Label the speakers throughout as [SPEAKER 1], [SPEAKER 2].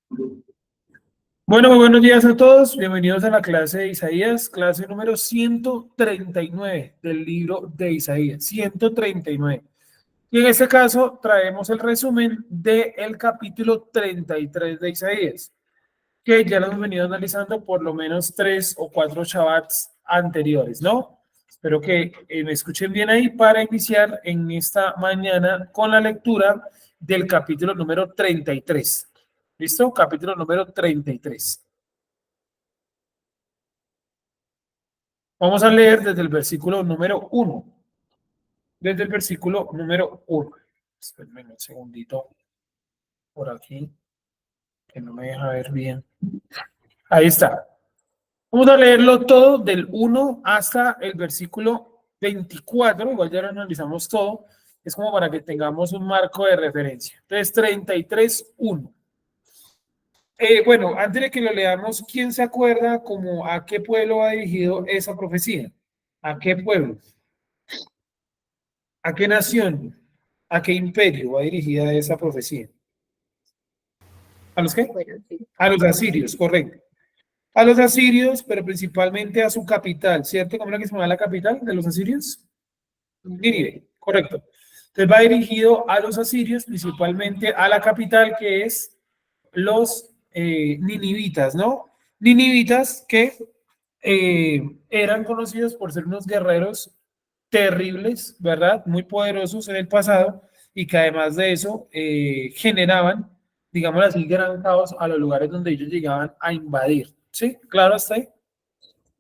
[SPEAKER 1] Bueno, muy buenos días a todos. Bienvenidos a la clase de Isaías, clase número 139 del libro de Isaías, 139. Y en este caso traemos el resumen del capítulo 33 de Isaías, que ya lo hemos venido analizando por lo menos 3 o 4 Shabbats anteriores, ¿no? Espero que me escuchen bien ahí para iniciar en esta mañana con la lectura del capítulo número 33. ¿Listo? Capítulo número 33. Vamos a leer desde el versículo número 1. Desde el versículo número 1. Espérenme un segundito por aquí, que no me deja ver bien. Ahí está. Vamos a leerlo todo del 1 hasta el versículo 24. Igual ya lo analizamos todo. Es como para que tengamos un marco de referencia. Entonces, 33, 1. Bueno, antes de que lo leamos, ¿quién se acuerda como a qué pueblo va dirigido esa profecía? ¿A qué pueblo? ¿A qué nación? ¿A qué imperio va dirigida esa profecía? ¿A los qué?
[SPEAKER 2] Bueno, sí.
[SPEAKER 1] A los asirios, correcto. A los asirios, pero principalmente a su capital, ¿cierto? ¿Cómo es la que se llama la capital de los asirios? Nínive, correcto. Entonces va dirigido a los asirios, principalmente a la capital que es los ninivitas, ¿no? Ninivitas que eran conocidos por ser unos guerreros terribles, ¿verdad? Muy poderosos en el pasado y que además de eso generaban, digamos así, gran caos a los lugares donde ellos llegaban a invadir. ¿Sí? ¿Claro hasta ahí?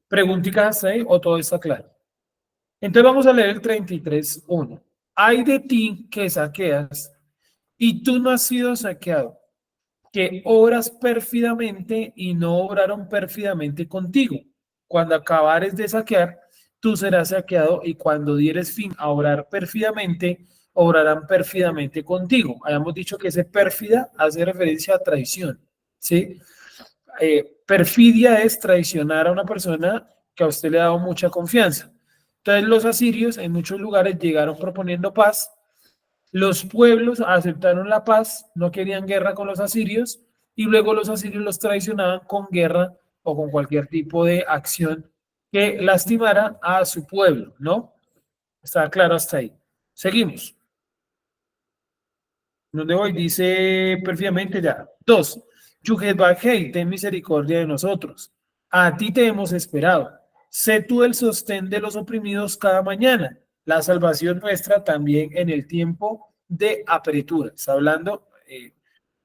[SPEAKER 1] ¿Preguntitas hasta ahí o todo está claro? Entonces vamos a leer el 33:1. Hay de ti que saqueas y tú no has sido saqueado, que obras pérfidamente y no obraron pérfidamente contigo. Cuando acabares de saquear, tú serás saqueado y cuando dieres fin a obrar pérfidamente, obrarán pérfidamente contigo. Habíamos dicho que ese pérfida hace referencia a traición, ¿sí? Perfidia es traicionar a una persona que a usted le ha dado mucha confianza. Entonces los asirios en muchos lugares llegaron proponiendo paz. Los pueblos aceptaron la paz, no querían guerra con los asirios y luego los asirios los traicionaban con guerra o con cualquier tipo de acción que lastimara a su pueblo, ¿no? Está claro hasta ahí. Seguimos. ¿Dónde voy? Dice perfectamente ya. 2. Yuhet ten misericordia de nosotros. A ti te hemos esperado. Sé tú el sostén de los oprimidos cada mañana. La salvación nuestra también en el tiempo de apretura. Está hablando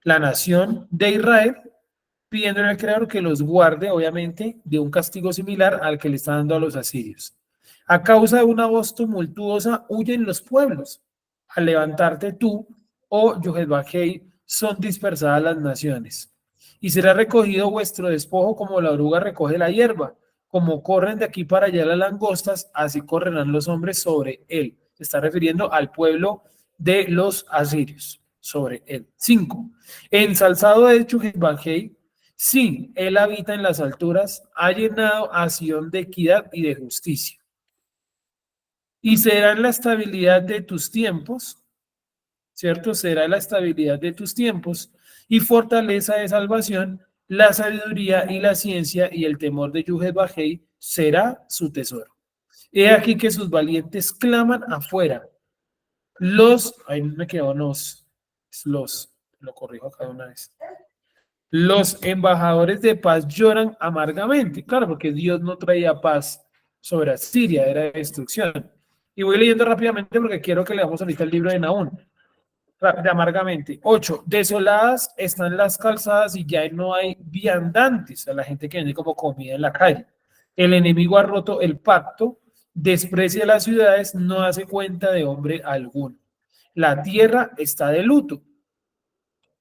[SPEAKER 1] la nación de Israel pidiéndole al Creador que los guarde, obviamente, de un castigo similar al que le está dando a los asirios. A causa de una voz tumultuosa huyen los pueblos. Al levantarte tú, oh Yohedbajei, son dispersadas las naciones. Y será recogido vuestro despojo como la oruga recoge la hierba. Como corren de aquí para allá las langostas, así correrán los hombres sobre él. Se está refiriendo al pueblo de los asirios, sobre él. 5. Ensalzado de Yohedbajei, sí, él habita en las alturas, ha llenado a Sión de equidad y de justicia. Y será la estabilidad de tus tiempos, ¿cierto? Será la estabilidad de tus tiempos y fortaleza de salvación, la sabiduría y la ciencia y el temor de Yuhet Bajei será su tesoro. He aquí que sus valientes claman afuera. Ahí me quedó lo corrijo acá una vez. Los embajadores de paz lloran amargamente, claro, porque Dios no traía paz sobre Siria, era destrucción. Y voy leyendo rápidamente porque quiero que leamos ahorita el libro de Nahum, de amargamente. 8. Desoladas están las calzadas y ya no hay viandantes, a la gente que vende como comida en la calle. El enemigo ha roto el pacto, desprecia las ciudades, no hace cuenta de hombre alguno. La tierra está de luto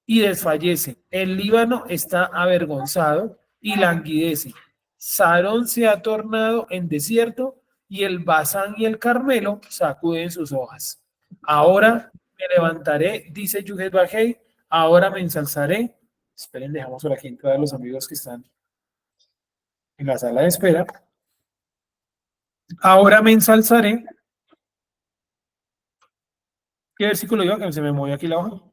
[SPEAKER 1] y desfallece. El Líbano está avergonzado y languidece. Sarón se ha tornado en desierto y el Bazán y el Carmelo sacuden sus hojas. Ahora me levantaré, dice Yuhet Bajei, ahora me ensalzaré. Esperen, dejamos por aquí entrar a los amigos que están en la sala de espera. Ahora me ensalzaré. ¿Qué versículo iba? Que se me movió aquí la hoja.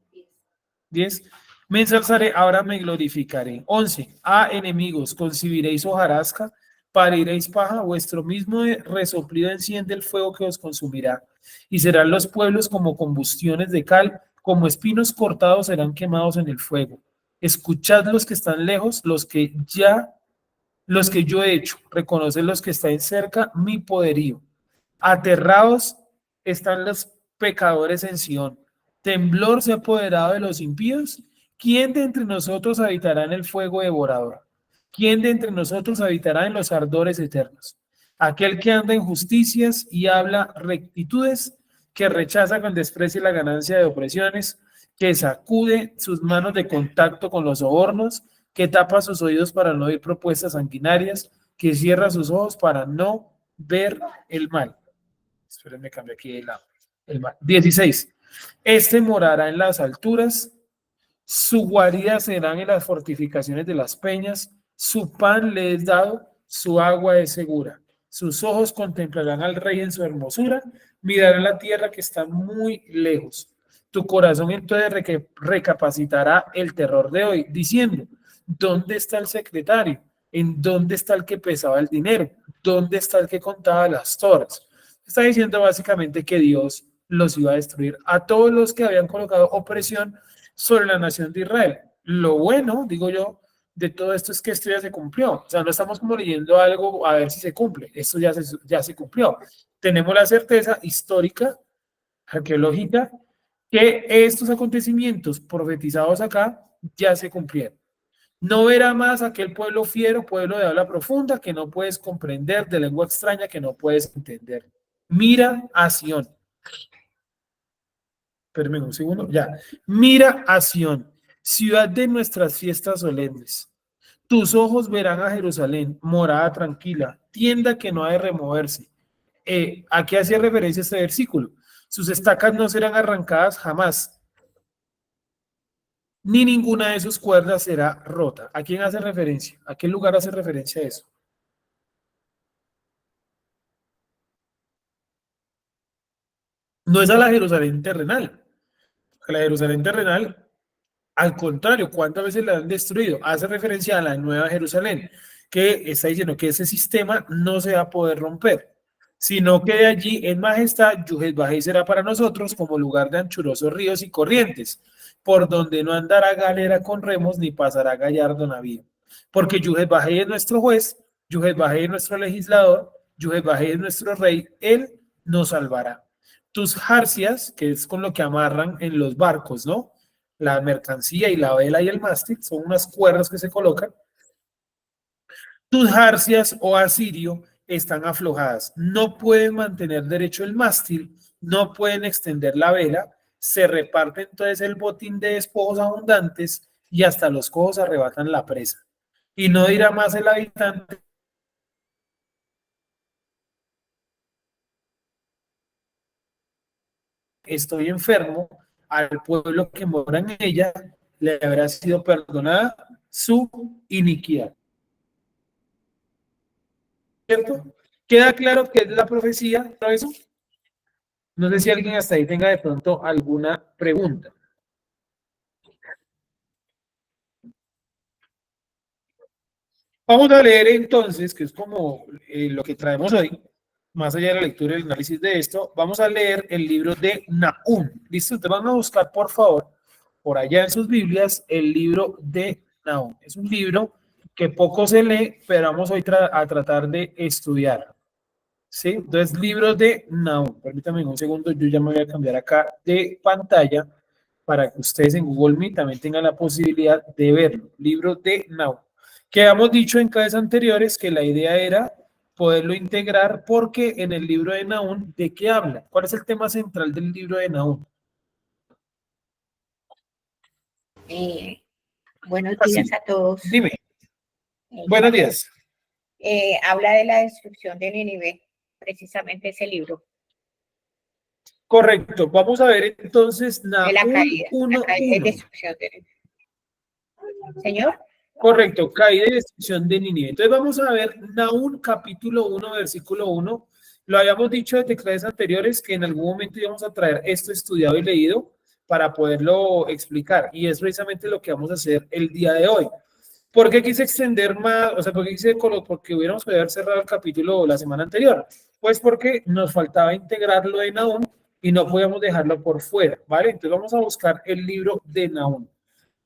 [SPEAKER 1] 10. Me ensalzaré, ahora me glorificaré. 11. Enemigos, concibiréis hojarasca, pariréis paja, vuestro mismo resoplido enciende el fuego que os consumirá. Y serán los pueblos como combustiones de cal, como espinos cortados serán quemados en el fuego. Escuchad los que están lejos, los que yo he hecho, reconoced los que están cerca mi poderío. Aterrados están los pecadores en Sión. Temblor se ha apoderado de los impíos. ¿Quién de entre nosotros habitará en el fuego devorador? ¿Quién de entre nosotros habitará en los ardores eternos? Aquel que anda en justicias y habla rectitudes, que rechaza con desprecio la ganancia de opresiones, que sacude sus manos de contacto con los sobornos, que tapa sus oídos para no oír propuestas sanguinarias, que cierra sus ojos para no ver el mal. Espérenme, cambio aquí el mal. 16. Este morará en las alturas, su guarida serán en las fortificaciones de las peñas, su pan le es dado, su agua es segura. Sus ojos contemplarán al rey en su hermosura, mirarán la tierra que está muy lejos. Tu corazón entonces recapacitará el terror de hoy, diciendo, ¿dónde está el secretario? ¿En dónde está el que pesaba el dinero? ¿Dónde está el que contaba las torres? Está diciendo básicamente que Dios los iba a destruir a todos los que habían colocado opresión sobre la nación de Israel. Lo bueno, digo yo, de todo esto es que esto ya se cumplió. O sea, no estamos como leyendo algo a ver si se cumple. Esto ya se cumplió. Tenemos la certeza histórica, arqueológica, que estos acontecimientos profetizados acá ya se cumplieron. No verá más aquel pueblo fiero, pueblo de habla profunda, que no puedes comprender, de lengua extraña que no puedes entender. Mira a Sión. Espérame un segundo, ya. Mira a Sión, ciudad de nuestras fiestas solemnes. Tus ojos verán a Jerusalén, morada tranquila, tienda que no ha de removerse. ¿A qué hacía referencia este versículo? Sus estacas no serán arrancadas jamás, ni ninguna de sus cuerdas será rota. ¿A quién hace referencia? ¿A qué lugar hace referencia eso? No es a la Jerusalén terrenal. A la Jerusalén terrenal, al contrario, ¿cuántas veces la han destruido? Hace referencia a la Nueva Jerusalén, que está diciendo que ese sistema no se va a poder romper, sino que de allí en majestad Yuhet Bajei será para nosotros como lugar de anchurosos ríos y corrientes, por donde no andará galera con remos ni pasará gallardo navío. Porque Yuhet Bajei es nuestro juez, Yuhet Bajei es nuestro legislador, Yuhet Bajei es nuestro rey, él nos salvará. Tus jarcias, que es con lo que amarran en los barcos, ¿no? La mercancía y la vela y el mástil son unas cuerdas que se colocan. Tus jarcias, oh asirio, están aflojadas. No pueden mantener derecho el mástil, no pueden extender la vela, se reparte entonces el botín de despojos abundantes y hasta los cojos arrebatan la presa. Y no dirá más el habitante, estoy enfermo, al pueblo que mora en ella le habrá sido perdonada su iniquidad. ¿Cierto? ¿Queda claro que es la profecía? ¿No eso? No sé si alguien hasta ahí tenga de pronto alguna pregunta. Vamos a leer entonces, que es como lo que traemos hoy, más allá de la lectura y el análisis de esto, vamos a leer el libro de Nahum. ¿Listo? Ustedes van a buscar, por favor, por allá en sus Biblias, el libro de Nahum. Es un libro que poco se lee, pero vamos hoy a tratar de estudiar. ¿Sí? Entonces, libro de Nahum. Permítanme un segundo, yo ya me voy a cambiar acá de pantalla para que ustedes en Google Meet también tengan la posibilidad de verlo. Libro de Nahum. Que habíamos dicho en clases anteriores que la idea era poderlo integrar porque en el libro de Nahum, ¿de qué habla? ¿Cuál es el tema central del libro de Nahum?
[SPEAKER 2] Buenos días a todos.
[SPEAKER 1] Dime. Buenos días.
[SPEAKER 2] Habla de la destrucción de Nínive, precisamente ese libro.
[SPEAKER 1] Correcto. Vamos a ver entonces
[SPEAKER 2] De la
[SPEAKER 1] Nahum
[SPEAKER 2] caída,
[SPEAKER 1] 1.
[SPEAKER 2] la caída y destrucción de Nínive. Señor.
[SPEAKER 1] Correcto, caída y destrucción de Nínive. Entonces vamos a ver Nahum capítulo 1, versículo 1. Lo habíamos dicho desde clases anteriores que en algún momento íbamos a traer esto estudiado y leído, para poderlo explicar. Y es precisamente lo que vamos a hacer el día de hoy. ¿Por qué quise extender más? O sea, ¿por qué quise porque hubiéramos podido haber cerrado el capítulo la semana anterior? Pues porque nos faltaba integrarlo en Nahum y no podíamos dejarlo por fuera, ¿vale? Entonces vamos a buscar el libro de Nahum.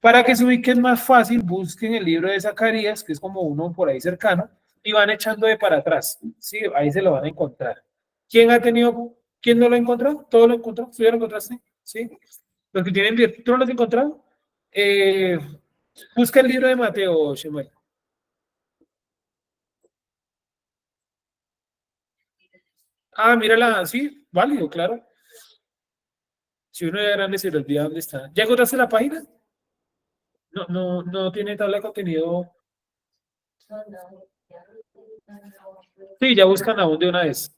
[SPEAKER 1] Para que se ubiquen más fácil, busquen el libro de Zacarías, que es como uno por ahí cercano, y van echando de para atrás. Sí, ahí se lo van a encontrar. ¿Quién no lo encontró? ¿Todo lo encontró? ¿Tú ya lo encontraste? Sí. Los que tienen bien, ¿tú no lo has encontrado? Busca el libro de Mateo, Shemuel. Ah, mírala, sí, válido, claro. Si uno es grande se le olvida dónde está. ¿Ya encontraste la página? No tiene tabla de contenido. Sí, ya buscan aún de una vez.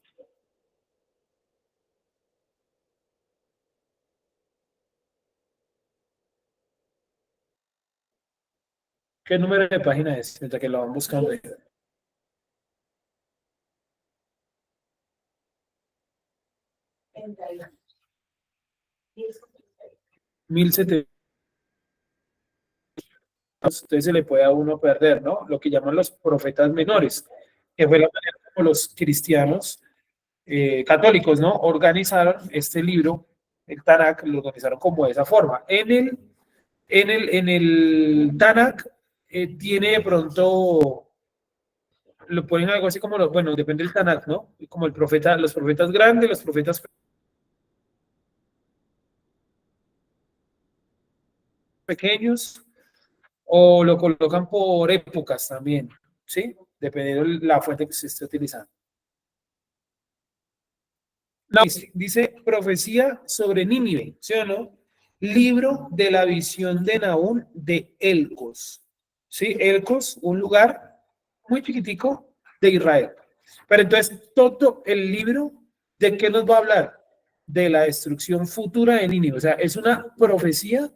[SPEAKER 1] ¿Qué número de página es? Mientras que lo van buscando. 1700. Entonces se le puede a uno perder, ¿no? Lo que llaman los profetas menores, que fue la manera como los cristianos católicos, ¿no? Organizaron este libro, el Tanakh, lo organizaron como de esa forma. En el Tanakh tiene de pronto, lo ponen algo así como, bueno, depende del Tanakh, ¿no? Como los profetas grandes, los profetas pequeños, o lo colocan por épocas también, ¿sí? Dependiendo de la fuente que se esté utilizando. No, dice profecía sobre Nínive, ¿sí o no? Libro de la visión de Nahum de Elcos. ¿Sí? Elcos, un lugar muy chiquitico de Israel. Pero entonces, todo el libro, ¿de qué nos va a hablar? De la destrucción futura de Nínive. O sea, es una profecía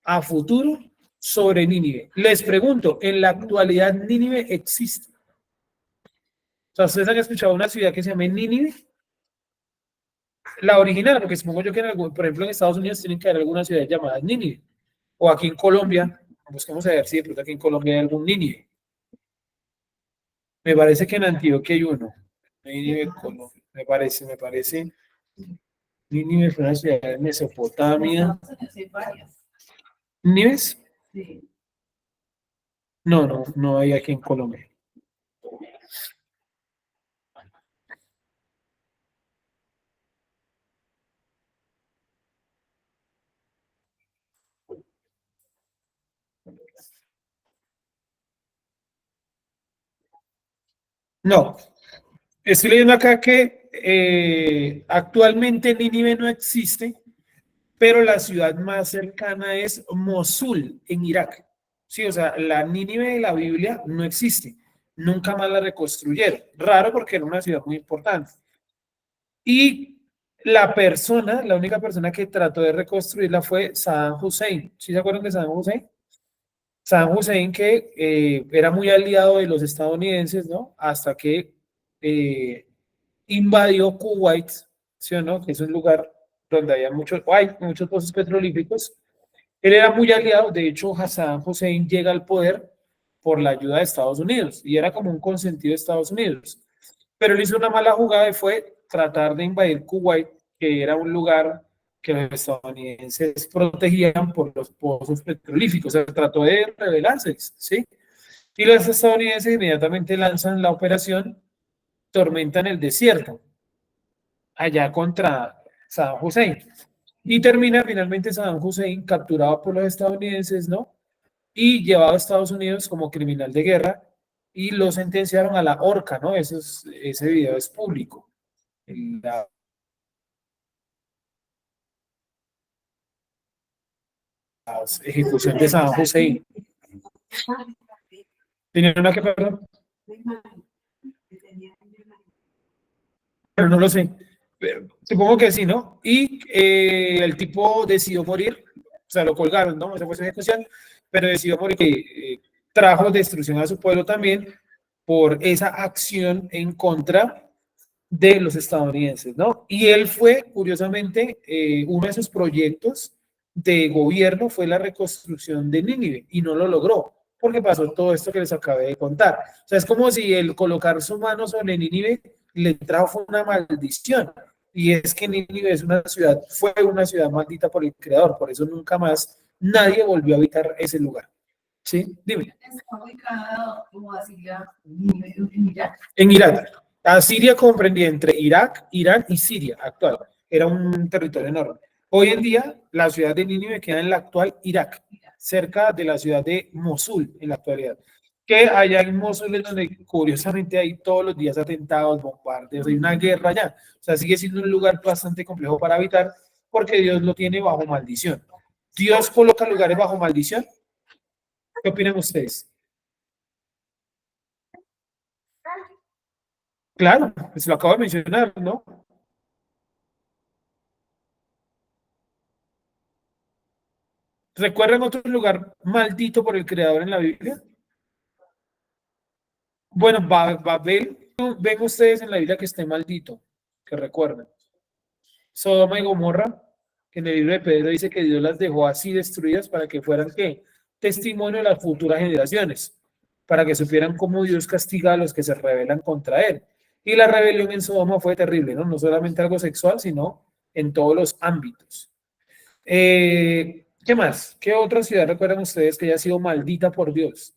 [SPEAKER 1] a futuro sobre Nínive. Les pregunto, ¿en la actualidad Nínive existe? O sea, ¿ustedes han escuchado una ciudad que se llama Nínive? La original, porque supongo yo que por ejemplo en Estados Unidos tienen que haber algunas ciudades llamadas Nínive. O aquí en Colombia, busquemos a ver si de pronto aquí en Colombia hay algún Nínive. Me parece que en Antioquia hay uno. Nínive, Colombia. Me parece. Nínive fue una ciudad de Mesopotamia. ¿Nínives? No hay aquí en Colombia. No, estoy leyendo acá que actualmente Nínive no existe, pero la ciudad más cercana es Mosul, en Irak. Sí, o sea, la Nínive de la Biblia no existe. Nunca más la reconstruyeron. Raro porque era una ciudad muy importante. Y la única persona que trató de reconstruirla fue Saddam Hussein. ¿Sí se acuerdan de Saddam Hussein? Saddam Hussein que era muy aliado de los estadounidenses, ¿no? Hasta que eh, invadió Kuwait, ¿sí o no? Que es un lugar donde hay muchos pozos petrolíferos. Él era muy aliado, de hecho, Hassan Hussein llega al poder por la ayuda de Estados Unidos y era como un consentido de Estados Unidos. Pero él hizo una mala jugada y fue tratar de invadir Kuwait, que era un lugar que los estadounidenses protegían por los pozos petrolíferos. O sea, trató de rebelarse, ¿sí? Y los estadounidenses inmediatamente lanzan la operación Tormenta en el Desierto, allá contra Saddam Hussein. Y termina finalmente Saddam Hussein capturado por los estadounidenses, ¿no? Y llevado a Estados Unidos como criminal de guerra y lo sentenciaron a la horca, ¿no? Ese video es público. La ejecución de Saddam Hussein. ¿Tenían una que perdón? Pero no lo sé. Supongo que sí, ¿no? Y el tipo decidió morir, o sea, lo colgaron, ¿no? Esa fue su ejecución, pero decidió morir que trajo destrucción a su pueblo también por esa acción en contra de los estadounidenses, ¿no? Y él fue, curiosamente, uno de sus proyectos de gobierno fue la reconstrucción de Nínive y no lo logró porque pasó todo esto que les acabé de contar. O sea, es como si el colocar su mano sobre Nínive le trajo una maldición. Y es que Nínive es una ciudad, fue una ciudad maldita por el Creador, por eso nunca más nadie volvió a habitar ese lugar. ¿Sí? Dime.
[SPEAKER 3] Está ubicada como Asiria en Irak.
[SPEAKER 1] En Irak. Asiria comprendía entre Irak, Irán y Siria actual. Era un territorio enorme. Hoy en día, la ciudad de Nínive queda en la actual Irak, cerca de la ciudad de Mosul en la actualidad. Que allá en Mosul es donde curiosamente hay todos los días atentados, bombardeos, hay una guerra allá. O sea, sigue siendo un lugar bastante complejo para habitar porque Dios lo tiene bajo maldición. ¿Dios coloca lugares bajo maldición? ¿Qué opinan ustedes? Claro, pues lo acabo de mencionar, ¿no? ¿Recuerdan otro lugar maldito por el creador en la Biblia? Bueno, Babel, ven ustedes en la Biblia que esté maldito, que recuerden. Sodoma y Gomorra, que en el libro de Pedro dice que Dios las dejó así destruidas para que fueran, ¿qué? Testimonio de las futuras generaciones, para que supieran cómo Dios castiga a los que se rebelan contra él. Y la rebelión en Sodoma fue terrible, ¿no? No solamente algo sexual, sino en todos los ámbitos. ¿Qué más? ¿Qué otra ciudad recuerdan ustedes que haya sido maldita por Dios?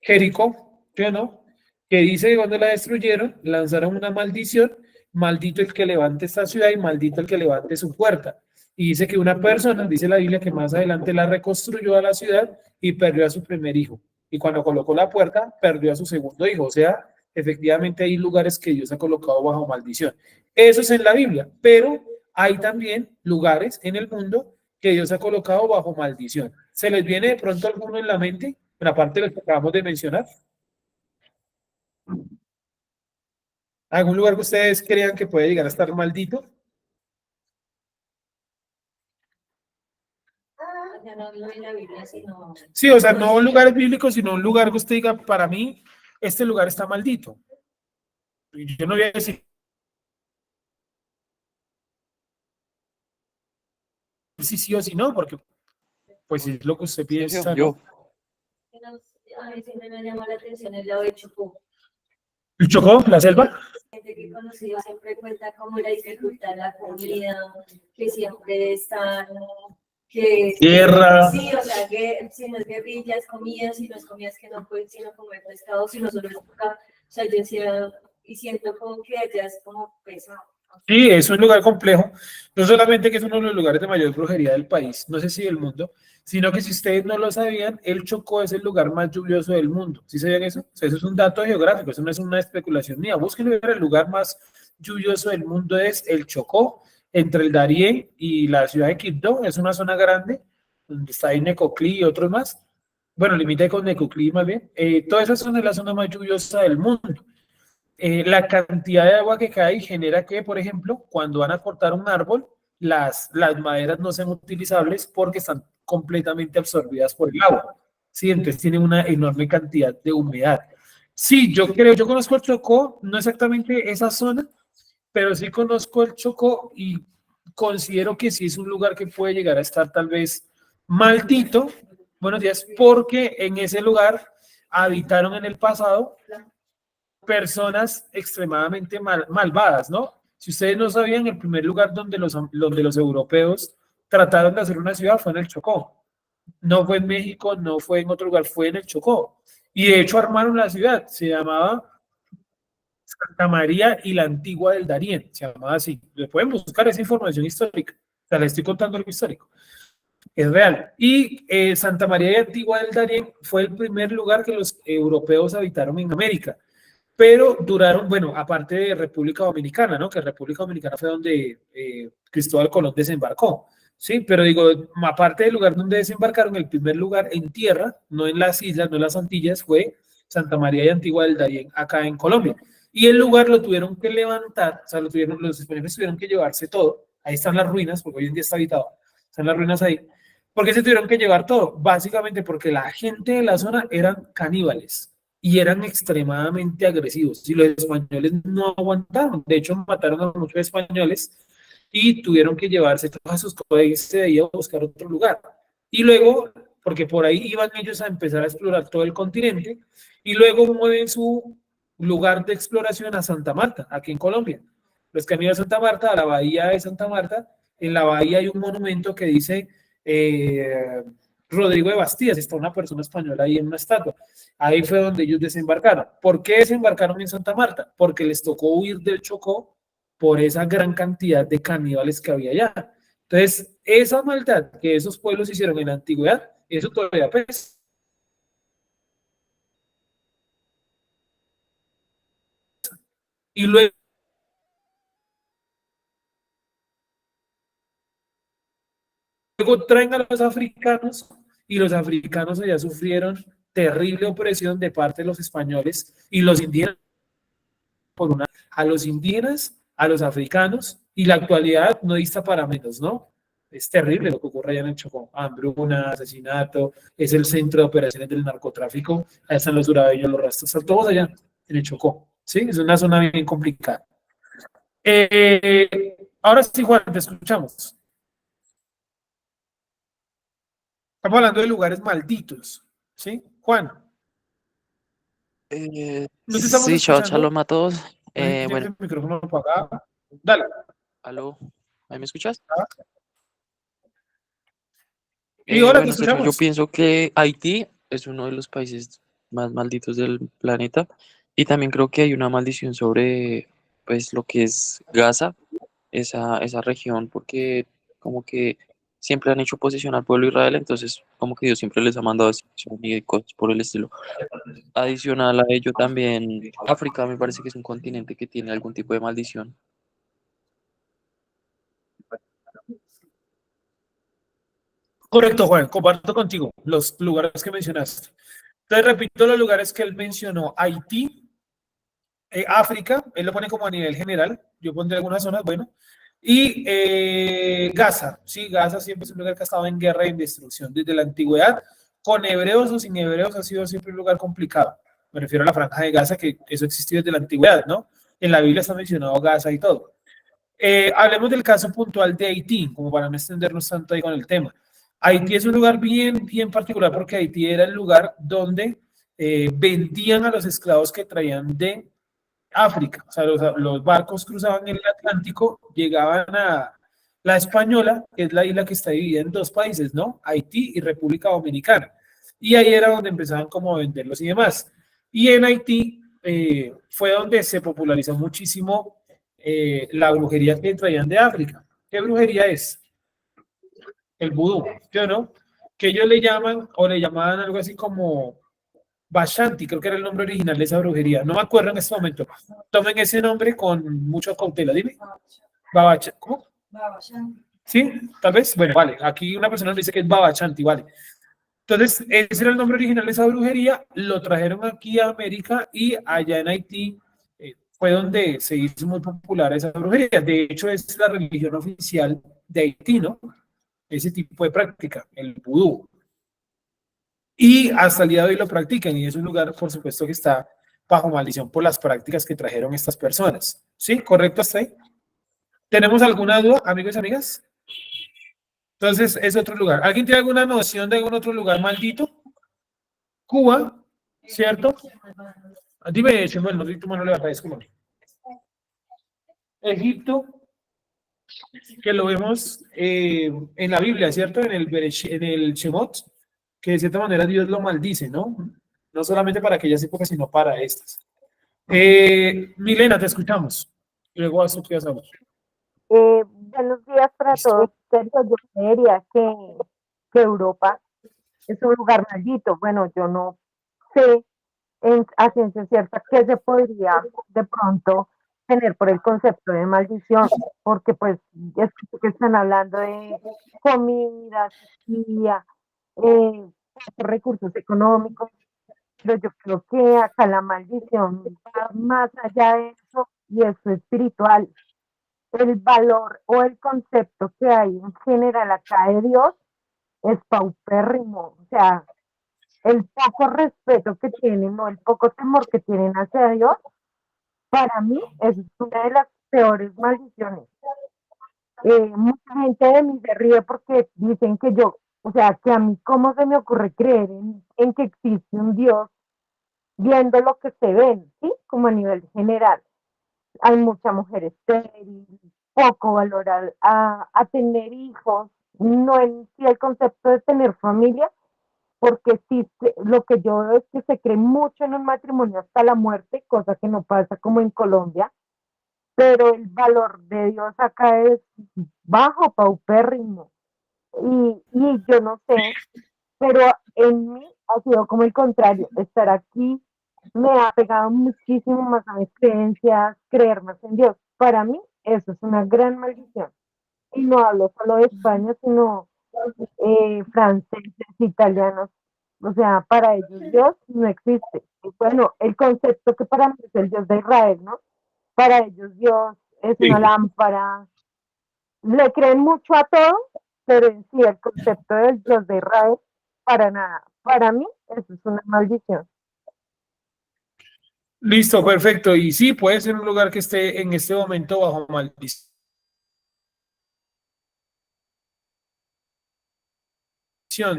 [SPEAKER 1] Jericó, ¿sí o no? Que dice que cuando la destruyeron, lanzaron una maldición, maldito el que levante esta ciudad y maldito el que levante su puerta. Y dice que una persona, dice la Biblia, que más adelante la reconstruyó a la ciudad y perdió a su primer hijo. Y cuando colocó la puerta, perdió a su segundo hijo. O sea, efectivamente hay lugares que Dios ha colocado bajo maldición. Eso es en la Biblia, pero hay también lugares en el mundo que Dios ha colocado bajo maldición. ¿Se les viene de pronto alguno en la mente? En la parte de lo que acabamos de mencionar. ¿Algún lugar que ustedes crean que puede llegar a estar maldito? Sí, o sea, no un lugar bíblico, sino un lugar que usted diga, para mí, este lugar está maldito. Yo no voy a decir si sí o si no, porque pues si es lo que usted piensa, ¿no?
[SPEAKER 4] A mí siempre me llama la atención el lado de Chocó.
[SPEAKER 1] ¿El Chocó, la selva?
[SPEAKER 4] Gente que he conocido siempre cuenta cómo la dificultad la comida, que siempre están, que
[SPEAKER 1] Guerra.
[SPEAKER 4] sí, o sea, que si no es guerrilla es comida, si no es comida es que no pueden sino comer pescado, si no solo es acá. O sea, yo decía, y siento como que allá es como pesado.
[SPEAKER 1] Sí, es un lugar complejo, no solamente que es uno de los lugares de mayor brujería del país, no sé si del mundo, sino que si ustedes no lo sabían, el Chocó es el lugar más lluvioso del mundo. ¿Sí sabían eso? O sea, eso es un dato geográfico, eso no es una especulación mía. Busquen el lugar más lluvioso del mundo es el Chocó, entre el Darién y la ciudad de Quibdó, es una zona grande, donde está ahí Necoclí y otros más. Bueno, limita con Necoclí más bien. Toda esa zona es la zona más lluviosa del mundo. La cantidad de agua que cae genera que, por ejemplo, cuando van a cortar un árbol, las maderas no sean utilizables porque están completamente absorbidas por el agua. Sí, entonces tienen una enorme cantidad de humedad. Sí, yo creo, yo conozco el Chocó, no exactamente esa zona, pero sí conozco el Chocó y considero que sí es un lugar que puede llegar a estar tal vez maldito, buenos días, porque en ese lugar habitaron en el pasado personas extremadamente malvadas, ¿no? Si ustedes no sabían, el primer lugar donde los europeos trataron de hacer una ciudad fue en el Chocó. No fue en México, no fue en otro lugar, fue en el Chocó. Y de hecho armaron la ciudad, se llamaba Santa María y la Antigua del Darién, se llamaba así. Le pueden buscar esa información histórica. O sea, le estoy contando algo histórico. Es real. Y Santa María y Antigua del Darién fue el primer lugar que los europeos habitaron en América. Pero duraron, bueno, aparte de República Dominicana, ¿no? Que República Dominicana fue donde Cristóbal Colón desembarcó, ¿sí? Pero digo, aparte del lugar donde desembarcaron, el primer lugar en tierra, no en las islas, no en las Antillas, fue Santa María y Antigua del Darién, acá en Colombia. Y el lugar lo tuvieron que levantar, o sea, los españoles tuvieron que llevarse todo. Ahí están las ruinas, porque hoy en día está habitado. Están las ruinas ahí. ¿Por qué se tuvieron que llevar todo? Básicamente porque la gente de la zona eran caníbales. y eran extremadamente agresivos y los españoles no aguantaron. De hecho, mataron a muchos españoles y tuvieron que llevarse todas sus cosas de ahí a buscar otro lugar. Y luego, porque por ahí iban ellos a empezar a explorar todo el continente, y luego mueven su lugar de exploración a Santa Marta, aquí en Colombia. Los que han ido a Santa Marta, a la bahía de Santa Marta, en la bahía hay un monumento que dice Rodrigo de Bastías, está una persona española ahí en una estatua. Ahí fue donde ellos desembarcaron. ¿Por qué desembarcaron en Santa Marta? Porque les tocó huir del Chocó por esa gran cantidad de caníbales que había allá. Entonces, esa maldad que esos pueblos hicieron en la antigüedad, eso todavía pesa. Y luego traen a los africanos y los africanos allá sufrieron terrible opresión de parte de los españoles y los indígenas por una, a los indígenas, a los africanos, y la actualidad no dista para menos, ¿no? Es terrible lo que ocurre allá en el Chocó. Hambruna, asesinato, es el centro de operaciones del narcotráfico. Ahí están los urabeños, los rastros, están todos allá en el Chocó. ¿Sí? Es una zona bien complicada. Ahora sí, Juan, te escuchamos. Estamos hablando de lugares malditos. ¿Sí? Juan, ¿no te estamos
[SPEAKER 5] Sí, chao,
[SPEAKER 1] escuchando?
[SPEAKER 5] shalom a todos.
[SPEAKER 1] No sé si tienes
[SPEAKER 5] Bueno,
[SPEAKER 1] el micrófono apagado. Dale.
[SPEAKER 5] aló, ¿ahí me escuchas?
[SPEAKER 1] Y ahora te
[SPEAKER 5] Bueno, Sergio, yo
[SPEAKER 1] escuchamos.
[SPEAKER 5] pienso que Haití es uno de los países más malditos del planeta y también creo que hay una maldición sobre, pues, lo que es Gaza, esa región, porque como que siempre han hecho oposición al pueblo de Israel, entonces como que Dios siempre les ha mandado destrucción y cosas por el estilo. Adicional a ello también, África me parece que es un continente que tiene algún tipo de maldición.
[SPEAKER 1] Correcto, Juan, comparto contigo los lugares que mencionaste. Entonces, repito los lugares que él mencionó: Haití, África, él lo pone como a nivel general, yo pondré algunas zonas, bueno, y Gaza, sí, Gaza siempre es un lugar que ha estado en guerra y en destrucción desde la antigüedad, con hebreos o sin hebreos ha sido siempre un lugar complicado. Me refiero a la franja de Gaza, que eso existió desde la antigüedad, ¿no? En la Biblia está mencionado Gaza y todo. Hablemos del caso puntual de Haití, como para no extendernos tanto ahí con el tema. Haití es un lugar bien, bien particular porque Haití era el lugar donde vendían a los esclavos que traían de África. O sea, los barcos cruzaban el Atlántico, llegaban a la Española, que es la isla que está dividida en dos países, ¿no? Haití y República Dominicana. Y ahí era donde empezaban como a venderlos y demás. Y en Haití fue donde se popularizó muchísimo la brujería que traían de África. ¿Qué brujería es? El vudú, ¿sí o no? Que ellos le llaman o le llamaban algo así como Bashanti, creo que era el nombre original de esa brujería. No me acuerdo en este momento. Tomen ese nombre con mucha cautela. Dime. ¿Cómo? Sí, tal vez. Bueno, vale. Aquí una persona nos dice que es Babachanti, vale. Entonces, ese era el nombre original de esa brujería. Lo trajeron aquí a América y allá en Haití fue donde se hizo muy popular esa brujería. De hecho, es la religión oficial de Haití, ¿no? Ese tipo de práctica, el vudú. Y hasta el día de hoy lo practican y es un lugar, por supuesto, que está bajo maldición por las prácticas que trajeron estas personas. ¿Sí? ¿Correcto hasta ahí? ¿Tenemos alguna duda, amigos y amigas? Entonces, es otro lugar. ¿Alguien tiene alguna noción de algún otro lugar maldito? Cuba, ¿cierto? Dime, Samuel, no sé tu mano levanta, discúlpame. Egipto, que lo vemos en la Biblia, ¿cierto? En el Shemot, que de cierta manera Dios lo maldice, ¿no? No solamente para aquellas épocas, sino para estas. Milena, te escuchamos. Y luego vas tú, ¿qué vas a hablar?
[SPEAKER 6] Buenos días para
[SPEAKER 1] ¿Listo?
[SPEAKER 6] todos. Sergio, yo creería que Europa es un lugar maldito. Bueno, yo no sé a ciencia cierta qué se podría de pronto tener por el concepto de maldición, porque pues escucho que están hablando de comida, sequía, recursos económicos, pero yo creo que acá la maldición va más allá de eso y es espiritual. El valor o el concepto que hay en general acá de Dios es paupérrimo. O sea, el poco respeto que tienen o el poco temor que tienen hacia Dios, para mí eso es una de las peores maldiciones. Mucha gente de mí se ríe porque dicen que yo, o sea, que a mí cómo se me ocurre creer en que existe un Dios viendo lo que se ven, ¿sí? Como a nivel general. Hay mucha mujer estéril, poco valor a tener hijos, no en sí el concepto de tener familia, porque sí, lo que yo veo es que se cree mucho en un matrimonio hasta la muerte, cosa que no pasa como en Colombia, pero el valor de Dios acá es bajo, paupérrimo. Y yo no sé, pero en mí ha sido como el contrario, estar aquí me ha pegado muchísimo más a mis creencias, creer más en Dios. Para mí eso es una gran maldición. Y no hablo solo de España, sino franceses, italianos. O sea, para ellos Dios no existe. Y bueno, el concepto que para mí es el Dios de Israel, ¿no? Para ellos Dios es una
[SPEAKER 1] Sí.
[SPEAKER 6] lámpara. Le creen mucho a todo, pero en sí el concepto del Dios de Israel, para nada. Para mí eso es una maldición.
[SPEAKER 1] Listo, perfecto. Y sí, puede ser un lugar que esté en este momento bajo maldición,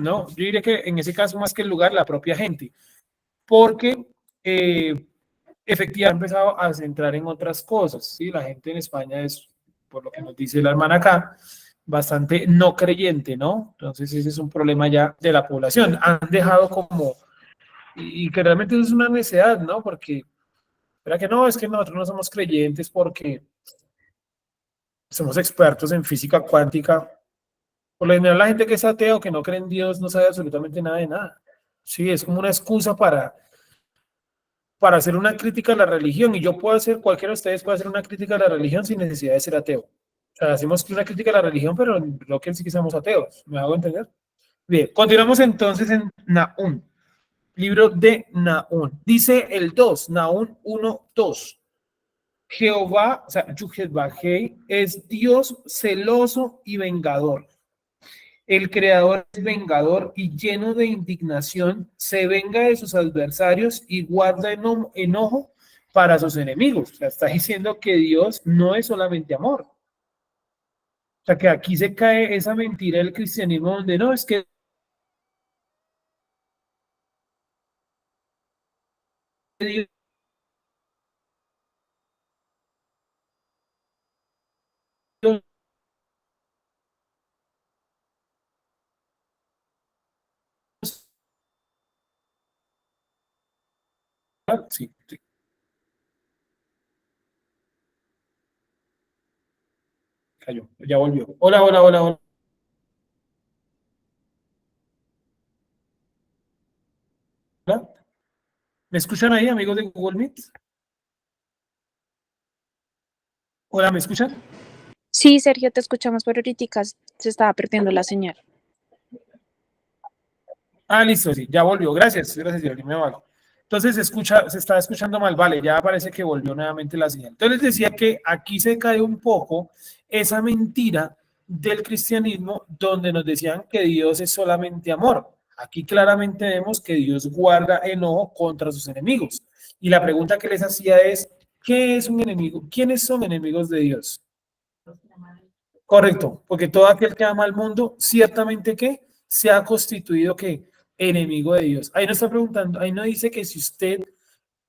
[SPEAKER 1] ¿no? Yo diría que en ese caso, más que el lugar, la propia gente, porque efectivamente ha empezado a centrar en otras cosas, ¿sí? La gente en España es, por lo que nos dice la hermana acá, bastante no creyente, ¿no? Entonces ese es un problema ya de la población. Han dejado como, y que realmente eso es una necedad, ¿no? Porque, ¿verdad que no? Es que nosotros no somos creyentes porque somos expertos en física cuántica. Por lo general, la gente que es ateo, que no cree en Dios, no sabe absolutamente nada de nada. Sí, es como una excusa para hacer una crítica a la religión. Y yo puedo hacer, cualquiera de ustedes puede hacer una crítica a la religión sin necesidad de ser ateo. O sea, hacemos una crítica a la religión, pero lo que sí que somos ateos. ¿Me hago entender? Bien, continuamos entonces en Nahum, libro de Nahum. Dice el 2, Nahum 1:2. Jehová, o sea, Yuhedbahei, es Dios celoso y vengador. El creador es vengador y lleno de indignación, se venga de sus adversarios y guarda enojo para sus enemigos. O sea, está diciendo que Dios no es solamente amor. O sea, que aquí se cae esa mentira del cristianismo donde no, es que Dios, sí, sí, cayó, ya volvió. Hola, hola, hola, hola. ¿Me escuchan ahí, amigos de Google Meet? Hola, ¿me escuchan?
[SPEAKER 7] Sí, Sergio, te escuchamos, pero ahorita se estaba perdiendo la señal.
[SPEAKER 1] Ah, listo, sí, ya volvió. Gracias, gracias, Jordi, me vale. Entonces se está escuchando mal, vale, ya parece que volvió nuevamente la señal. Entonces les decía que aquí se cae un poco esa mentira del cristianismo donde nos decían que Dios es solamente amor. Aquí claramente vemos que Dios guarda enojo contra sus enemigos. Y la pregunta que les hacía es, ¿qué es un enemigo? ¿Quiénes son enemigos de Dios? Correcto, porque todo aquel que ama al mundo, ciertamente que se ha constituido que enemigo de Dios. Ahí no está preguntando, ahí no dice que si usted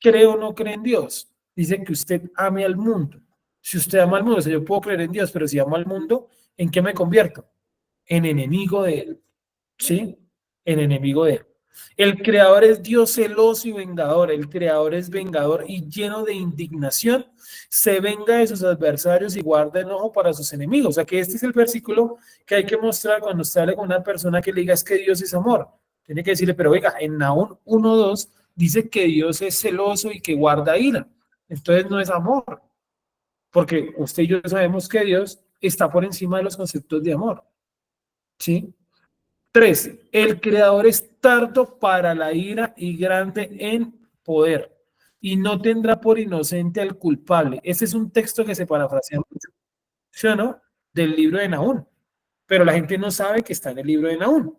[SPEAKER 1] cree o no cree en Dios, dice que usted ame al mundo. Si usted ama al mundo, o sea, yo puedo creer en Dios, pero si amo al mundo, ¿en qué me convierto? En enemigo de él, ¿sí? En enemigo de él. El creador es Dios celoso y vengador. El creador es vengador y lleno de indignación. Se venga de sus adversarios y guarda enojo para sus enemigos. O sea que este es el versículo que hay que mostrar cuando usted hable con una persona que le diga es que Dios es amor. Tiene que decirle, pero oiga, en Nahum 1:2 dice que Dios es celoso y que guarda ira. Entonces no es amor. Porque usted y yo sabemos que Dios está por encima de los conceptos de amor. ¿Sí? 3. El creador es tardo para la ira y grande en poder, y no tendrá por inocente al culpable. Ese es un texto que se parafrasea mucho, ¿sí o no? Del libro de Nahum. Pero la gente no sabe que está en el libro de Nahum.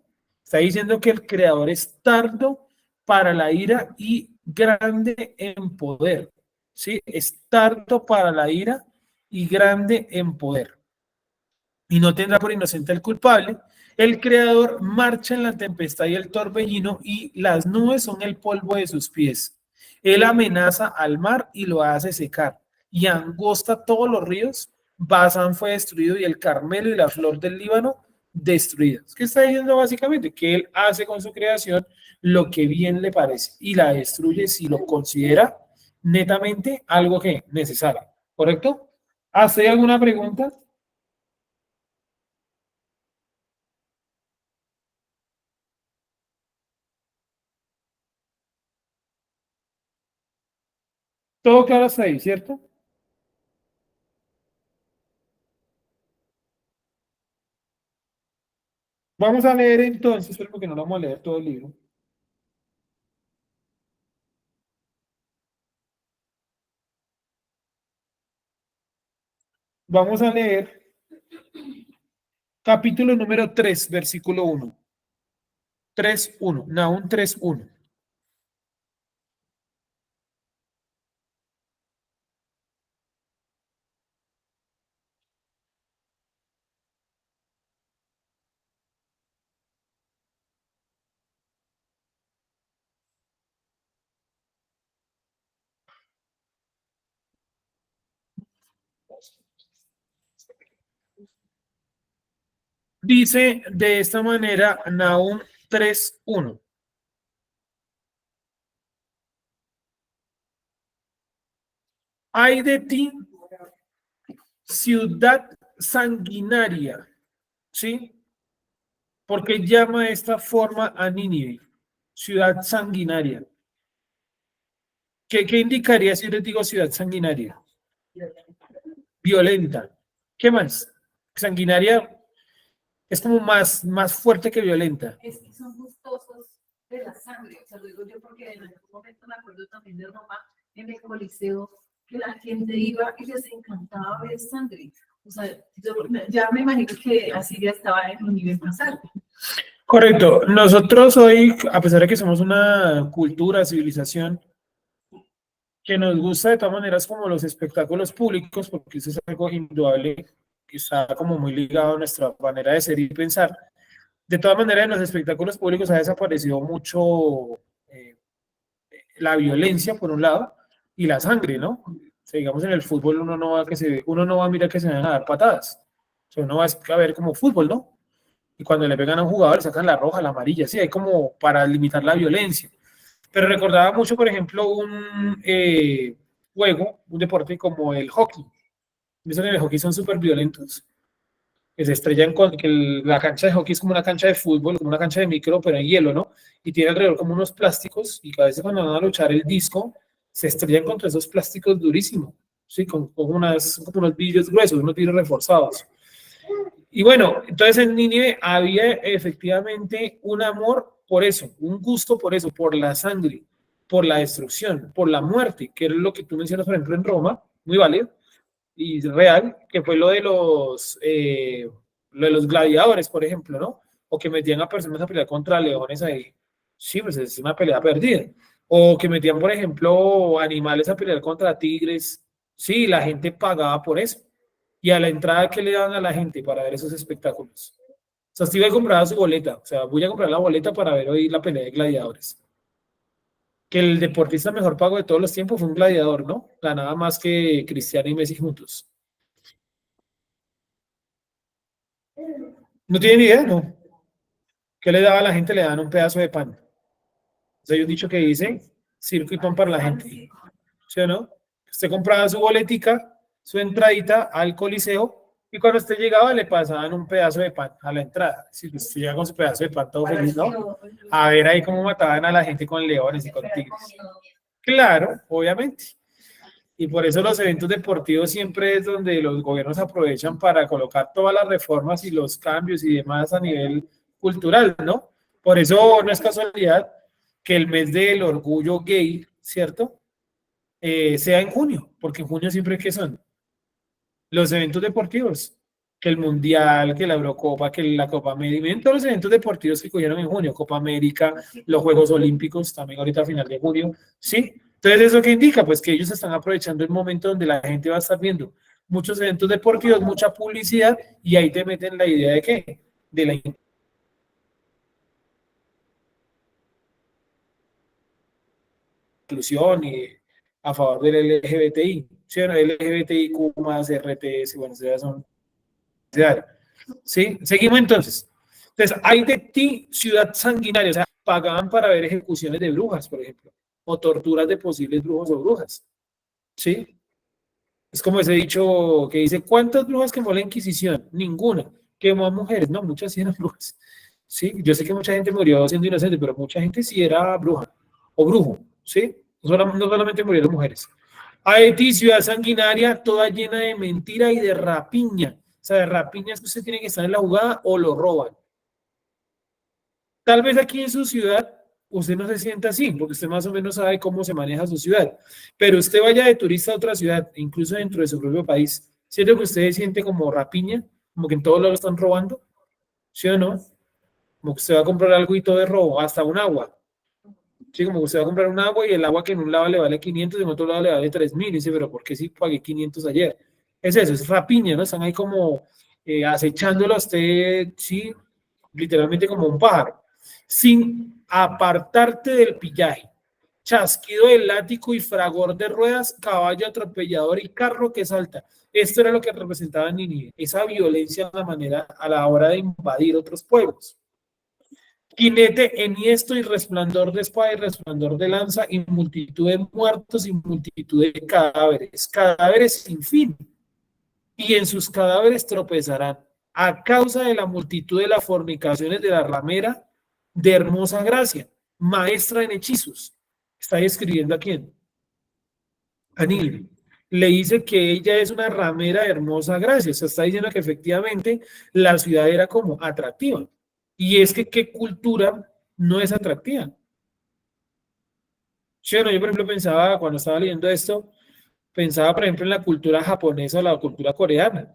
[SPEAKER 1] Está diciendo que el creador es tardo para la ira y grande en poder. ¿Sí? Es tardo para la ira y grande en poder. Y no tendrá por inocente al culpable. El creador marcha en la tempestad y el torbellino, y las nubes son el polvo de sus pies. Él amenaza al mar y lo hace secar, y angosta todos los ríos. Basán fue destruido y el Carmelo y la flor del Líbano destruidas. ¿Qué está diciendo básicamente? Que él hace con su creación lo que bien le parece y la destruye si lo considera netamente algo que necesario. ¿Correcto? ¿Hace alguna pregunta? Todo claro hasta ahí, ¿cierto? Vamos a leer entonces, porque no lo vamos a leer todo el libro. Vamos a leer capítulo número 3, versículo 1. 3:1, Nahum 3:1. Dice de esta manera Nahum 3:1. Ay de ti, ciudad sanguinaria, ¿sí? Porque llama de esta forma a Nínive, ciudad sanguinaria. ¿Qué indicaría si yo les digo ciudad sanguinaria? Violenta. ¿Qué más? Sanguinaria es como más fuerte que violenta.
[SPEAKER 3] Es que son gustosos de la sangre. O sea, lo digo yo porque en algún momento me acuerdo también de Roma, en el Coliseo, que la gente iba y les encantaba ver sangre. O sea, yo ya me imagino que Asiria estaba en un nivel más alto.
[SPEAKER 1] Correcto. Nosotros hoy, a pesar de que somos una cultura, civilización, que nos gusta de todas maneras como los espectáculos públicos, porque eso es algo indudable que está como muy ligado a nuestra manera de ser y pensar. De todas maneras, en los espectáculos públicos ha desaparecido mucho la violencia, por un lado, y la sangre, ¿no? O sea, digamos, en el fútbol uno no va a mirar que se van a dar patadas. O sea, uno va a ver como fútbol, ¿no? Y cuando le pegan a un jugador, le sacan la roja, la amarilla, sí, hay como para limitar la violencia. Pero recordaba mucho, por ejemplo, un juego, un deporte como el hockey. Eso en el hockey son súper violentos, que se estrellan la cancha de hockey es como una cancha de fútbol, como una cancha de micro, pero en hielo, ¿no? Y tiene alrededor como unos plásticos, y cada vez cuando van a luchar el disco, se estrellan contra esos plásticos durísimo, ¿sí? Como unos vidrios gruesos, unos vidrios reforzados. Y bueno, entonces en Nínive había efectivamente un amor por eso, un gusto por eso, por la sangre, por la destrucción, por la muerte, que es lo que tú mencionas, por ejemplo, en Roma, muy válido y real, que fue lo de los gladiadores, por ejemplo, ¿no? O que metían a personas a pelear contra leones ahí. Sí, pues es una pelea perdida. O que metían, por ejemplo, animales a pelear contra tigres. Sí, la gente pagaba por eso. Y a la entrada, ¿qué le daban a la gente para ver esos espectáculos? O sea, Steve compraba su boleta. O sea, voy a comprar la boleta para ver hoy la pelea de gladiadores. Que el deportista mejor pago de todos los tiempos fue un gladiador, ¿no? Ganaba más que Cristiano y Messi juntos. ¿No tienen idea? No. ¿Qué le daba a la gente? Le daban un pedazo de pan. O sea, hay un dicho que dice, circo y pan para la gente. ¿Sí o no? Usted compraba su boletica, su entradita al coliseo, y cuando usted llegaba le pasaban un pedazo de pan a la entrada. Si usted llega con su pedazo de pan todo feliz, ¿no? A ver ahí cómo mataban a la gente con leones y con tigres. Claro, obviamente. Y por eso los eventos deportivos siempre es donde los gobiernos aprovechan para colocar todas las reformas y los cambios y demás a nivel cultural, ¿no? Por eso no es casualidad que el mes del orgullo gay, ¿cierto? Sea en junio, porque en junio siempre ¿qué son? Los eventos deportivos. que el Mundial, que la Eurocopa, que la Copa América, miren todos los eventos deportivos que cogieron en junio, Copa América, los Juegos Olímpicos, también ahorita a final de junio, ¿sí? Entonces, ¿eso qué indica? Pues que ellos están aprovechando el momento donde la gente va a estar viendo muchos eventos deportivos, mucha publicidad, y ahí te meten la idea de ¿qué? De la inclusión y a favor del LGBTI, ¿sí? LGBTIQ más RTS, bueno, esas son... ¿Sí? Seguimos entonces. Entonces, hay de ti ciudad sanguinaria, o sea, pagaban para ver ejecuciones de brujas, por ejemplo, o torturas de posibles brujos o brujas, ¿sí? Es como ese dicho que dice, ¿cuántas brujas quemó la Inquisición? Ninguna. ¿Quemó a mujeres? No, muchas sí eran brujas, ¿sí? Yo sé que mucha gente murió siendo inocente, pero mucha gente sí era bruja o brujo, ¿sí? No solamente murieron mujeres. Haití, ciudad sanguinaria, toda llena de mentira y de rapiña. O sea, de rapiña es que usted tiene que estar en la jugada o lo roban. Tal vez aquí en su ciudad usted no se sienta así, porque usted más o menos sabe cómo se maneja su ciudad. Pero usted vaya de turista a otra ciudad, incluso dentro de su propio país, ¿siente que usted se siente como rapiña? Como que en todos lados están robando, ¿sí o no? Como que usted va a comprar algo y todo es robo, hasta un agua. Sí, como que usted va a comprar un agua y el agua que en un lado le vale 500 y en otro lado le vale 3.000. Y dice, pero ¿por qué sí pagué 500 ayer? Es eso, es rapiña, ¿no? Están ahí como acechándolo a usted, sí, literalmente como un pájaro, sin apartarte del pillaje. Chasquido del látigo y fragor de ruedas, caballo atropellador y carro que salta. Esto era lo que representaba Nínive, esa violencia a la hora de invadir otros pueblos. Jinete enhiesto y resplandor de espada y resplandor de lanza y multitud de muertos y multitud de cadáveres, cadáveres sin fin. Y en sus cadáveres tropezarán a causa de la multitud de las fornicaciones de la ramera de hermosa gracia, maestra en hechizos. ¿Está describiendo a quién? A Nínive. Le dice que ella es una ramera de hermosa gracia. O sea, está diciendo que efectivamente la ciudad era como atractiva. Y es que qué cultura no es atractiva. Sí, bueno, yo por ejemplo pensaba, cuando estaba leyendo esto, pensaba por ejemplo en la cultura japonesa o la cultura coreana.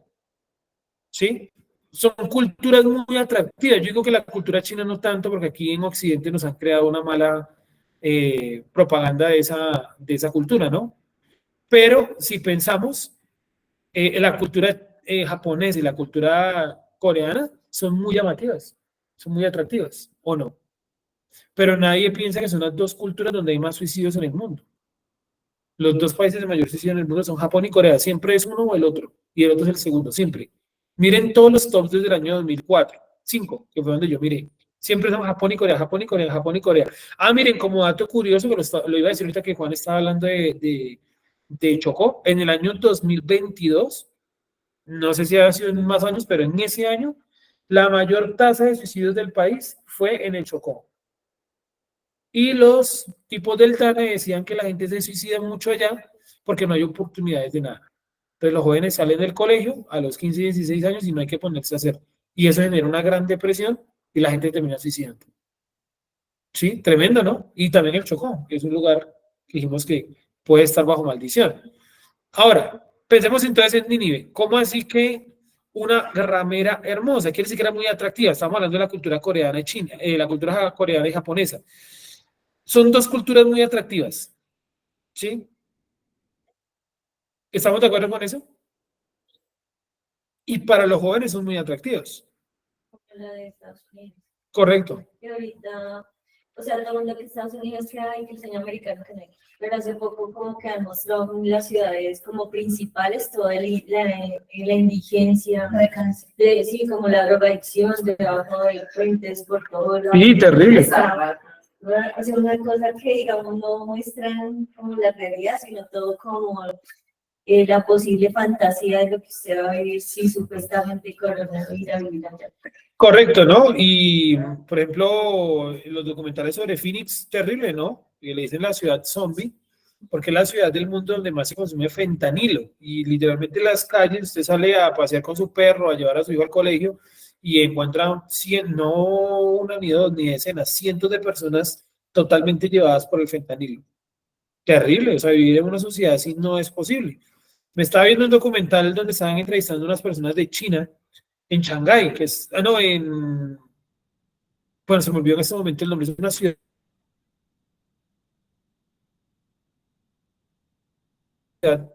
[SPEAKER 1] ¿Sí? Son culturas muy atractivas. Yo digo que la cultura china no tanto, porque aquí en Occidente nos han creado una mala propaganda de esa cultura, ¿no? Pero si pensamos, la cultura japonesa y la cultura coreana son muy llamativas, son muy atractivas, ¿o no? Pero nadie piensa que son las dos culturas donde hay más suicidios en el mundo. Los dos países de mayor suicidio en el mundo son Japón y Corea. Siempre es uno o el otro, y el otro es el segundo, siempre. Miren todos los tops desde el año 2004, 5, que fue donde yo miré. Siempre son Japón y Corea, Japón y Corea, Japón y Corea. Ah, miren, como dato curioso, que lo iba a decir ahorita que Juan estaba hablando de Chocó, en el año 2022, no sé si ha sido en más años, pero en ese año, la mayor tasa de suicidios del país fue en el Chocó. Y los tipos del TANE decían que la gente se suicida mucho allá porque no hay oportunidades de nada. Entonces los jóvenes salen del colegio a los 15 y 16 años y no hay que ponerse a hacer. Y eso genera una gran depresión y la gente termina suicidando. Sí, tremendo, ¿no? Y también el Chocó, que es un lugar que dijimos que puede estar bajo maldición. Ahora, pensemos entonces en Nínive. ¿Cómo así que una ramera hermosa? Quiere decir que era muy atractiva. Estamos hablando de la cultura coreana y china, la cultura coreana y japonesa. Son dos culturas muy atractivas. ¿Sí? ¿Estamos de acuerdo con eso? Y para los jóvenes son muy atractivas.
[SPEAKER 4] La de Estados Unidos.
[SPEAKER 1] Correcto.
[SPEAKER 4] Y ahorita, o sea, todo el mundo que Estados Unidos que hay, que el sueño americano que no hay. Pero hace poco como que han mostrado las ciudades como principales, toda la indigencia, sí, como la drogadicción, debajo de frentes por todo lado.
[SPEAKER 1] Sí, terrible.
[SPEAKER 4] Es una cosa que, digamos, no muestran como la realidad, sino todo como la posible fantasía de lo que usted va a vivir si supuestamente coronavirus a vivir allá.
[SPEAKER 1] Correcto, ¿no? Y, por ejemplo, los documentales sobre Phoenix, terrible, ¿no? Y le dicen la ciudad zombie, porque es la ciudad del mundo donde más se consume fentanilo. Y literalmente en las calles, usted sale a pasear con su perro, a llevar a su hijo al colegio, y encuentra no una ni dos ni decenas, cientos de personas totalmente llevadas por el fentanilo. Terrible, o sea, vivir en una sociedad así no es posible. Me estaba viendo un documental donde estaban entrevistando a unas personas de China en Shanghái, que es, no, bueno, se me olvidó en este momento el nombre, es una ciudad,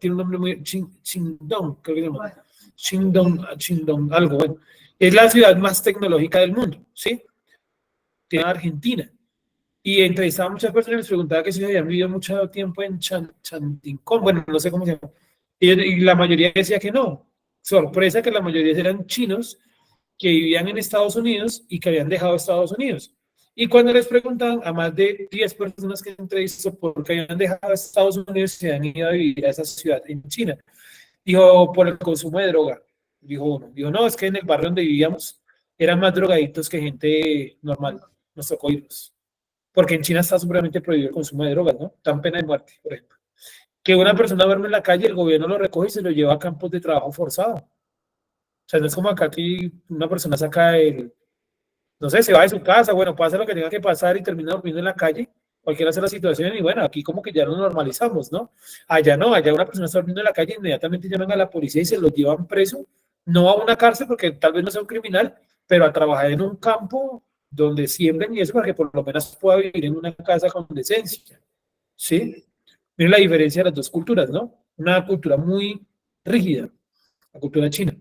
[SPEAKER 1] tiene un nombre muy, Qingdong, creo que se llama, Qingdong, algo, bueno. Es la ciudad más tecnológica del mundo, ¿sí? Tiene Argentina. Y entrevistaba a muchas personas y les preguntaba que si habían vivido mucho tiempo en Chantincón, bueno, no sé cómo se llama. Y la mayoría decía que no. Sorpresa que la mayoría eran chinos que vivían en Estados Unidos y que habían dejado Estados Unidos. Y cuando les preguntaban a más de 10 personas que entrevistó por qué habían dejado Estados Unidos y se han ido a vivir a esa ciudad en China, dijo, por el consumo de droga. Dijo uno. Dijo, no, es que en el barrio donde vivíamos eran más drogaditos que gente normal. Nos tocó irnos. Porque en China está supremamente prohibido el consumo de drogas, ¿no? Dan pena de muerte, por ejemplo. Que una persona duerme en la calle, el gobierno lo recoge y se lo lleva a campos de trabajo forzado. O sea, no es como acá que una persona saca el, no sé, se va de su casa, bueno, pasa lo que tenga que pasar y termina durmiendo en la calle, cualquiera sea la situación, y bueno, aquí como que ya lo normalizamos, ¿no? Allá no, allá una persona está durmiendo en la calle, inmediatamente llaman a la policía y se lo llevan preso, no a una cárcel porque tal vez no sea un criminal, pero a trabajar en un campo donde siembren y eso para que por lo menos pueda vivir en una casa con decencia, ¿sí? Miren la diferencia de las dos culturas, ¿no? Una cultura muy rígida, la cultura china.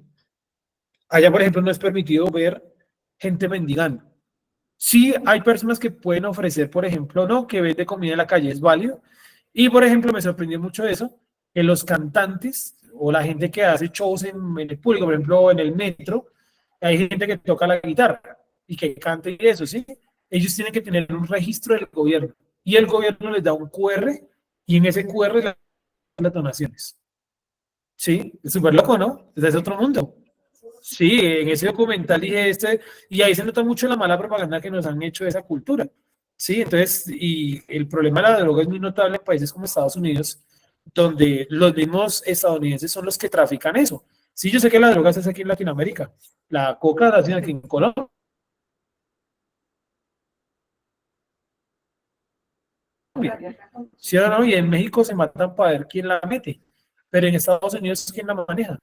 [SPEAKER 1] Allá, por ejemplo, no es permitido ver gente mendigando. Sí, hay personas que pueden ofrecer, por ejemplo, no, que vende comida en la calle, es válido. Y, por ejemplo, me sorprendió mucho eso, que los cantantes o la gente que hace shows en el público, por ejemplo, en el metro, hay gente que toca la guitarra y que canta y eso, ¿sí? Ellos tienen que tener un registro del gobierno y el gobierno les da un QR y en ese QR las donaciones. Sí, es súper loco, ¿no? Es otro mundo. Sí, en ese documental dije y ahí se nota mucho la mala propaganda que nos han hecho de esa cultura. Sí, entonces, y el problema de la droga es muy notable en países como Estados Unidos, donde los mismos estadounidenses son los que trafican eso. Sí, yo sé que la droga se hace aquí en Latinoamérica, la coca la hacen aquí en Colombia. Sí o no, y en México se matan para ver quién la mete, pero en Estados Unidos, ¿quién la maneja?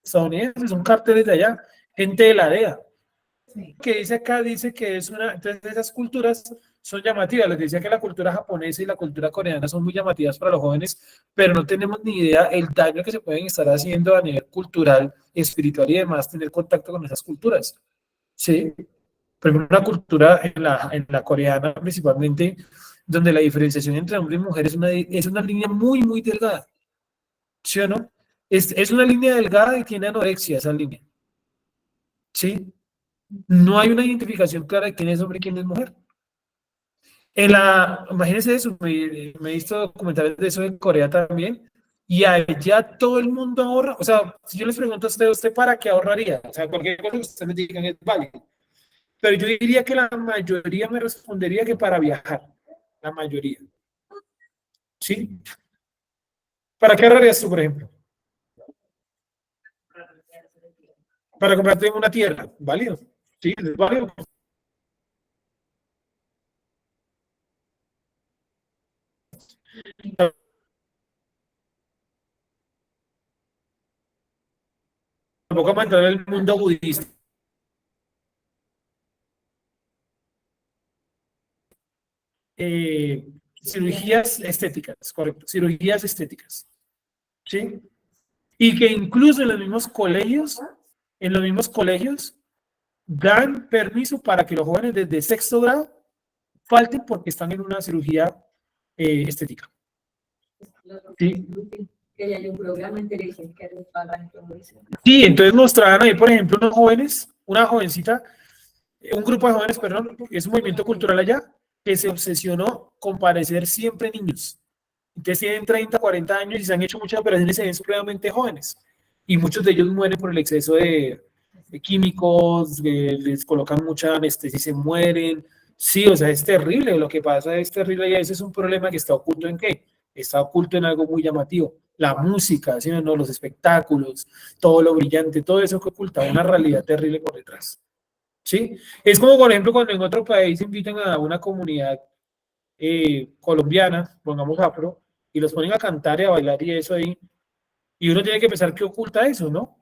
[SPEAKER 1] Estadounidenses, son cárteles de allá, gente de la DEA. Que dice acá, dice que es una, entonces esas culturas son llamativas, les decía que la cultura japonesa y la cultura coreana son muy llamativas para los jóvenes, pero no tenemos ni idea el daño que se pueden estar haciendo a nivel cultural, espiritual y demás, tener contacto con esas culturas. Sí, por ejemplo, una cultura en la coreana principalmente, donde la diferenciación entre hombre y mujer es una línea muy, muy delgada. ¿Sí o no? Es una línea delgada y tiene anorexia esa línea. ¿Sí? No hay una identificación clara de quién es hombre y quién es mujer. Imagínense eso, me he visto documentales de eso en Corea también, y allá todo el mundo ahorra. O sea, si yo les pregunto a usted para qué ahorraría, o sea, cualquier cosa que ustedes me digan es válido, pero yo diría que la mayoría me respondería que para viajar, la mayoría. ¿Sí? ¿Para qué ahorrarías tú, por ejemplo? Para comprarte una tierra, válido. Sí, es válido. Tampoco para entrar en el mundo budista. Cirugías estéticas, correcto, cirugías estéticas, ¿sí? Y que incluso en los mismos colegios, dan permiso para que los jóvenes desde sexto grado falten porque están en una cirugía estética. ¿Sí?
[SPEAKER 4] Que ya hay un programa en televisión que les pagan todo eso.
[SPEAKER 1] Sí, entonces mostraban ahí, por ejemplo, unos jóvenes, una jovencita, un grupo de jóvenes, perdón, es un movimiento cultural allá, que se obsesionó con parecer siempre niños. Entonces tienen 30, 40 años y se han hecho muchas operaciones y se ven supremamente jóvenes. Y muchos de ellos mueren por el exceso de químicos, les colocan mucha anestesia y se mueren. Sí, o sea, es terrible. Lo que pasa es terrible y ese es un problema que está oculto en qué? Está oculto en algo muy llamativo. La música, ¿sí? ¿No? Los espectáculos, todo lo brillante, todo eso que oculta una realidad terrible por detrás. ¿Sí? Es como, por ejemplo, cuando en otro país invitan a una comunidad colombiana, pongamos afro, y los ponen a cantar y a bailar y eso ahí, y uno tiene que pensar que oculta eso, ¿no?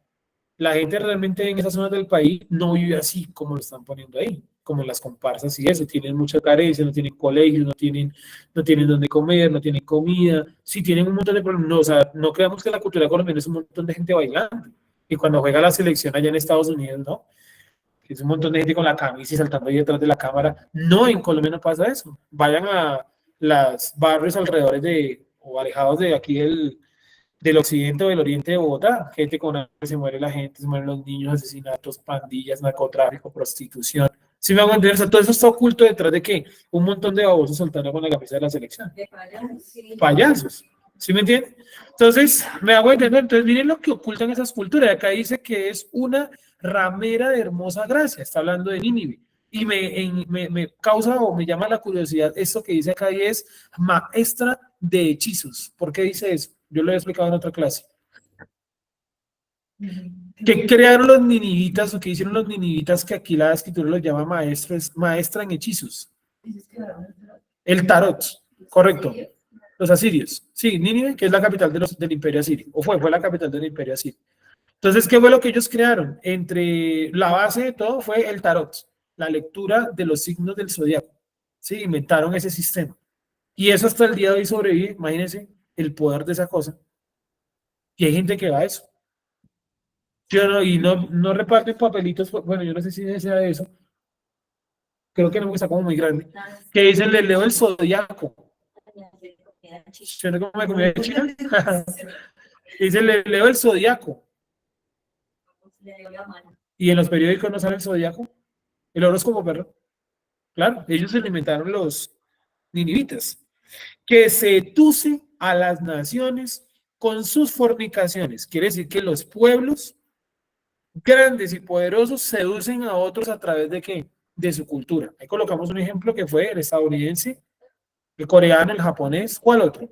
[SPEAKER 1] La gente realmente en esas zonas del país no vive así como lo están poniendo ahí, como en las comparsas y eso. Tienen mucha carencia, no tienen colegios, no tienen dónde comer, no tienen comida. Sí tienen un montón de problemas. No, o sea, no creamos que la cultura colombiana es un montón de gente bailando. Y cuando juega la selección allá en Estados Unidos, ¿no? Que es un montón de gente con la camisa y saltando ahí detrás de la cámara. No, en Colombia no pasa eso. Vayan a los barrios alrededor de, o alejados de aquí del occidente o del oriente de Bogotá, gente con hambre, se muere la gente, se mueren los niños, asesinatos, pandillas, narcotráfico, prostitución. Si me hago entender, o sea, todo eso está oculto detrás de que un montón de babosos saltando con la camisa de la selección.
[SPEAKER 4] De payasos, sí.
[SPEAKER 1] Payasos. ¿Sí me entienden? Entonces, me hago entender. Entonces, miren lo que ocultan esas culturas. Acá dice que es una ramera de hermosa gracia. Está hablando de Nínive. Y me causa o me llama la curiosidad esto que dice acá y es maestra de hechizos. ¿Por qué dice eso? Yo lo he explicado en otra clase. ¿Qué crearon los ninivitas o qué hicieron los ninivitas que aquí la escritura los llama maestros, maestra en hechizos? El tarot, correcto. Los asirios. Sí, Nínive, que es la capital del imperio asirio, o fue la capital del imperio asirio. Entonces, ¿qué fue lo que ellos crearon? Entre la base de todo fue el tarot, la lectura de los signos del zodiaco. Sí, inventaron ese sistema. Y eso hasta el día de hoy sobrevive, imagínense el poder de esa cosa. Y hay gente que va a eso. Y no reparten papelitos, bueno, yo no sé si sea eso. Creo que no, porque está como muy grande. Que dicen, le leo el zodiaco. ¿Yo no como comida china? Dice, le leo el zodiaco. Y en los periódicos no sale el zodiaco. El horóscopo, perro. Claro, ellos se alimentaron los ninivitas. Que seduce a las naciones con sus fornicaciones. Quiere decir que los pueblos grandes y poderosos seducen a otros a través de qué? De su cultura. Ahí colocamos un ejemplo que fue el estadounidense, el coreano, el japonés. ¿Cuál otro?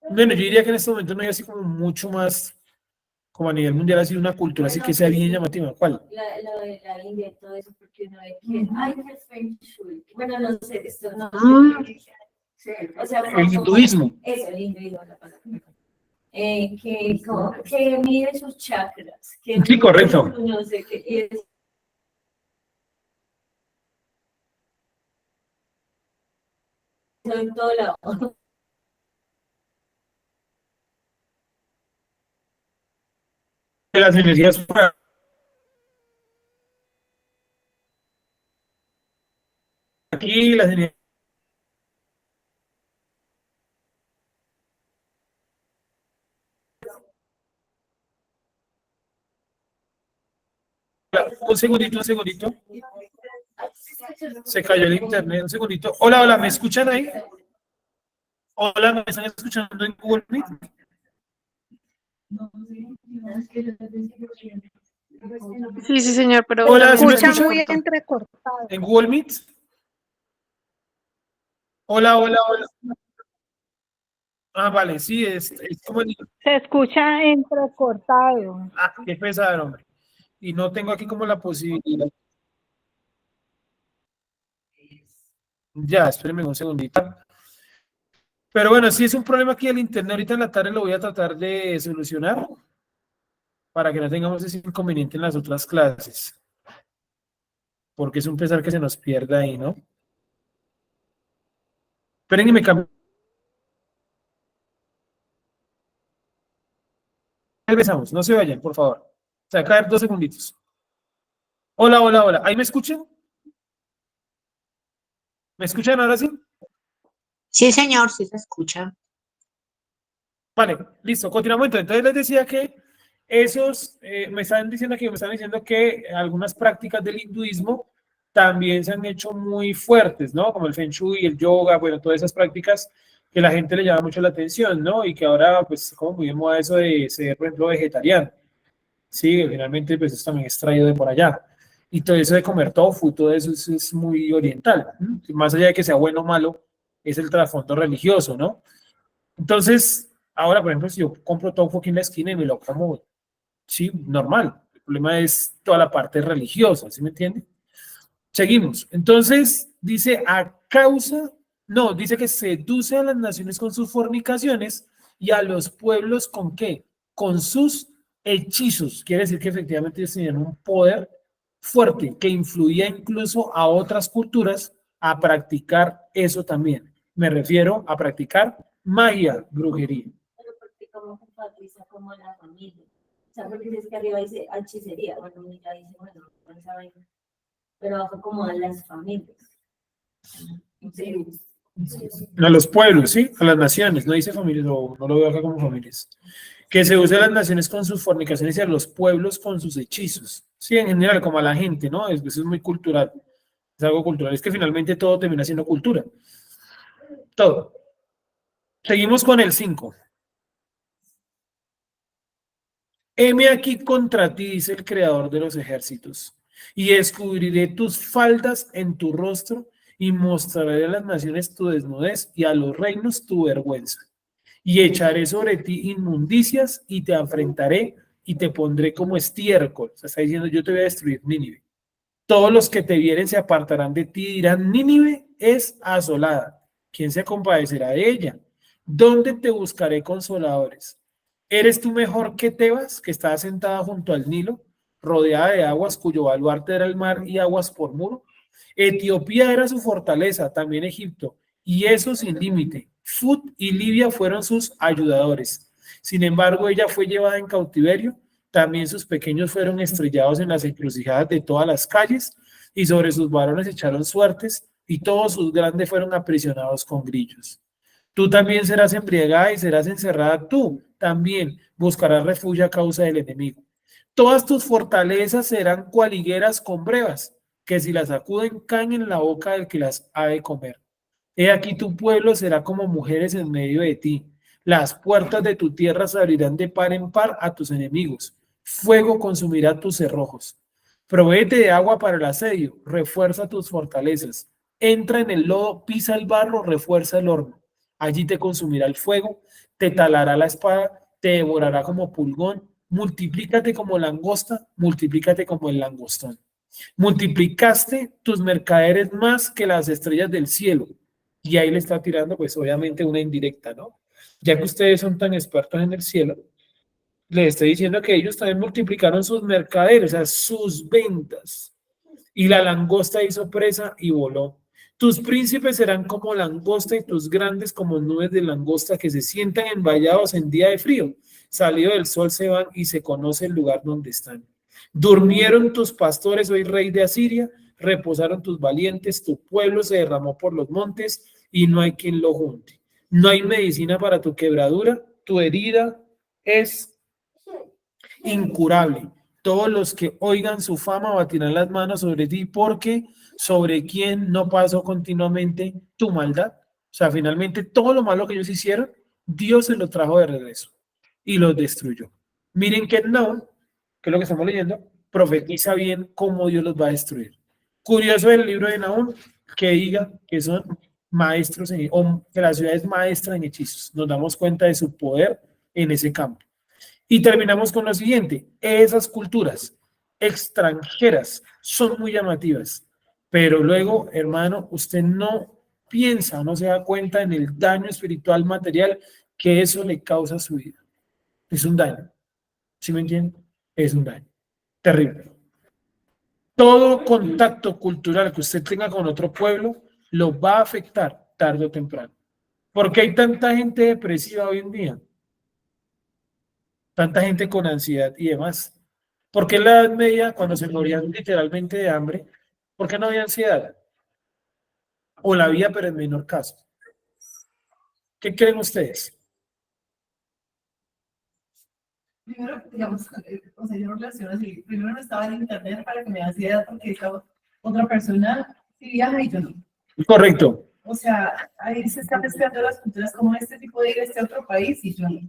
[SPEAKER 1] Bueno, yo diría que en este momento no hay así como mucho más, como a nivel mundial, así una cultura así que sea bien llamativa. ¿Cuál?
[SPEAKER 4] La India y todo eso, porque uno ve que hay que Feng Shui. Bueno, no sé, esto no. O sea,
[SPEAKER 1] El hinduismo.
[SPEAKER 4] Eso, el hinduismo, la palabra. Que mide sus chakras.
[SPEAKER 1] Sí, correcto.
[SPEAKER 4] No sé qué. Y es, en todo lado.
[SPEAKER 1] Las energías aquí, las energías. Un segundito, un segundito. Se cayó el internet, un segundito. Hola, hola, ¿me escuchan ahí? Hola, ¿me están escuchando en Google Meet?
[SPEAKER 7] Sí, sí, señor, pero
[SPEAKER 1] Hola, ¿sí me
[SPEAKER 7] escucha
[SPEAKER 1] escuchan?
[SPEAKER 7] muy entrecortado.
[SPEAKER 1] ¿En Google Meet? Hola, hola, hola. Ah, vale, sí, es como
[SPEAKER 6] Se escucha entrecortado.
[SPEAKER 1] Ah, qué pesado, hombre. Y no tengo aquí como la posibilidad. Ya, espérenme un segundito. Pero bueno, sí es un problema aquí el internet. Ahorita en la tarde lo voy a tratar de solucionar para que no tengamos ese inconveniente en las otras clases. Porque es un pesar que se nos pierda ahí, ¿no? Esperen y me cambio. Regresamos, no se vayan, por favor. Se va a caer 2 segunditos. Hola, hola, hola. ¿Ahí me escuchan? ¿Me escuchan ahora sí?
[SPEAKER 2] Sí, señor, sí se escucha.
[SPEAKER 1] Vale, listo, continuamos entonces. Entonces les decía que esos, me están diciendo que algunas prácticas del hinduismo también se han hecho muy fuertes, ¿no? Como el Feng Shui, el yoga, bueno, todas esas prácticas que la gente le llama mucho la atención, ¿no? Y que ahora, pues, como muy de moda eso de ser, por ejemplo, vegetariano. Sí, finalmente, pues, eso también es traído de por allá. Y todo eso de comer tofu, todo eso es muy oriental. Más allá de que sea bueno o malo, es el trasfondo religioso, ¿no? Entonces, ahora, por ejemplo, si yo compro tofu aquí en la esquina y me lo como, sí, normal. El problema es toda la parte religiosa, ¿sí me entiende? Seguimos. Entonces, dice, dice que seduce a las naciones con sus fornicaciones y a los pueblos ¿con qué? con sus hechizos. Quiere decir que efectivamente ellos tenían un poder fuerte que influía incluso a otras culturas a practicar eso también. Me refiero a practicar magia, brujería.
[SPEAKER 4] Pero porque como enfatiza como la familia. O sea, porque es que arriba dice hechicería, bueno, uno ya dice, bueno, no saben, pero abajo como a las familias. Sí.
[SPEAKER 1] A los pueblos, ¿sí? A las naciones, no dice familias, no lo veo acá como familias. Que se use a las naciones con sus fornicaciones y a los pueblos con sus hechizos. Sí, en general, como a la gente, ¿no? Eso es muy cultural. Es algo cultural. Es que finalmente todo termina siendo cultura. Todo. Seguimos con el 5. Heme aquí contra ti, dice el creador de los ejércitos, y descubriré tus faldas en tu rostro y mostraré a las naciones tu desnudez y a los reinos tu vergüenza. Y echaré sobre ti inmundicias y te afrentaré y te pondré como estiércol. O sea, está diciendo, yo te voy a destruir Nínive. Todos los que te vieren se apartarán de ti y dirán, Nínive es asolada. ¿Quién se compadecerá de ella? ¿Dónde te buscaré consoladores? ¿Eres tú mejor que Tebas, que está sentada junto al Nilo, rodeada de aguas cuyo baluarte era el mar y aguas por muro? Etiopía era su fortaleza, también Egipto, y eso sin límite. Fut y Libia fueron sus ayudadores. Sin embargo, ella fue llevada en cautiverio, también sus pequeños fueron estrellados en las encrucijadas de todas las calles, y sobre sus varones echaron suertes, y todos sus grandes fueron aprisionados con grillos. Tú también serás embriagada y serás encerrada tú, también buscarás refugio a causa del enemigo. Todas tus fortalezas serán cual higueras con brevas, que si las sacuden caen en la boca del que las ha de comer. He aquí tu pueblo será como mujeres en medio de ti. Las puertas de tu tierra se abrirán de par en par a tus enemigos. Fuego consumirá tus cerrojos. Provéete de agua para el asedio, refuerza tus fortalezas. Entra en el lodo, pisa el barro, refuerza el horno. Allí te consumirá el fuego, te talará la espada, te devorará como pulgón. Multiplícate como langosta, multiplícate como el langostón. Multiplicaste tus mercaderes más que las estrellas del cielo. Y ahí le está tirando, pues obviamente una indirecta, ¿no? Ya que ustedes son tan expertos en el cielo, le estoy diciendo que ellos también multiplicaron sus mercaderes, o sea, sus ventas. Y la langosta hizo presa y voló. Tus príncipes serán como langosta y tus grandes como nubes de langosta que se sientan envallados en día de frío. Salido del sol se van y se conoce el lugar donde están. Durmieron tus pastores, hoy rey de Asiria, reposaron tus valientes, tu pueblo se derramó por los montes y no hay quien lo junte. No hay medicina para tu quebradura, tu herida es incurable. Todos los que oigan su fama batirán las manos sobre ti, porque sobre quien no pasó continuamente tu maldad. O sea, finalmente todo lo malo que ellos hicieron, Dios se lo trajo de regreso y los destruyó. Miren que no, que es lo que estamos leyendo, profetiza bien cómo Dios los va a destruir. Curioso el libro de Nahum que diga que son maestros, o que la ciudad es maestra en hechizos. Nos damos cuenta de su poder en ese campo. Y terminamos con lo siguiente: esas culturas extranjeras son muy llamativas, pero luego, hermano, usted no piensa, no se da cuenta en el daño espiritual material que eso le causa a su vida. Es un daño. ¿Sí me entienden? Es un daño terrible. Todo contacto cultural que usted tenga con otro pueblo lo va a afectar tarde o temprano. ¿Por qué hay tanta gente depresiva hoy en día? Tanta gente con ansiedad y demás. ¿Por qué en la Edad Media, cuando se morían literalmente de hambre, por qué no había ansiedad? O la había, pero en menor caso. ¿Qué creen ustedes?
[SPEAKER 3] Primero, digamos, o sea, yo no relaciono así. Primero no estaba en internet para que me dé ansiedad porque esta otra persona sí viaja y yo no.
[SPEAKER 1] Correcto.
[SPEAKER 3] O sea, ahí se están mezclando las culturas como este tipo de ir a este otro país y yo no.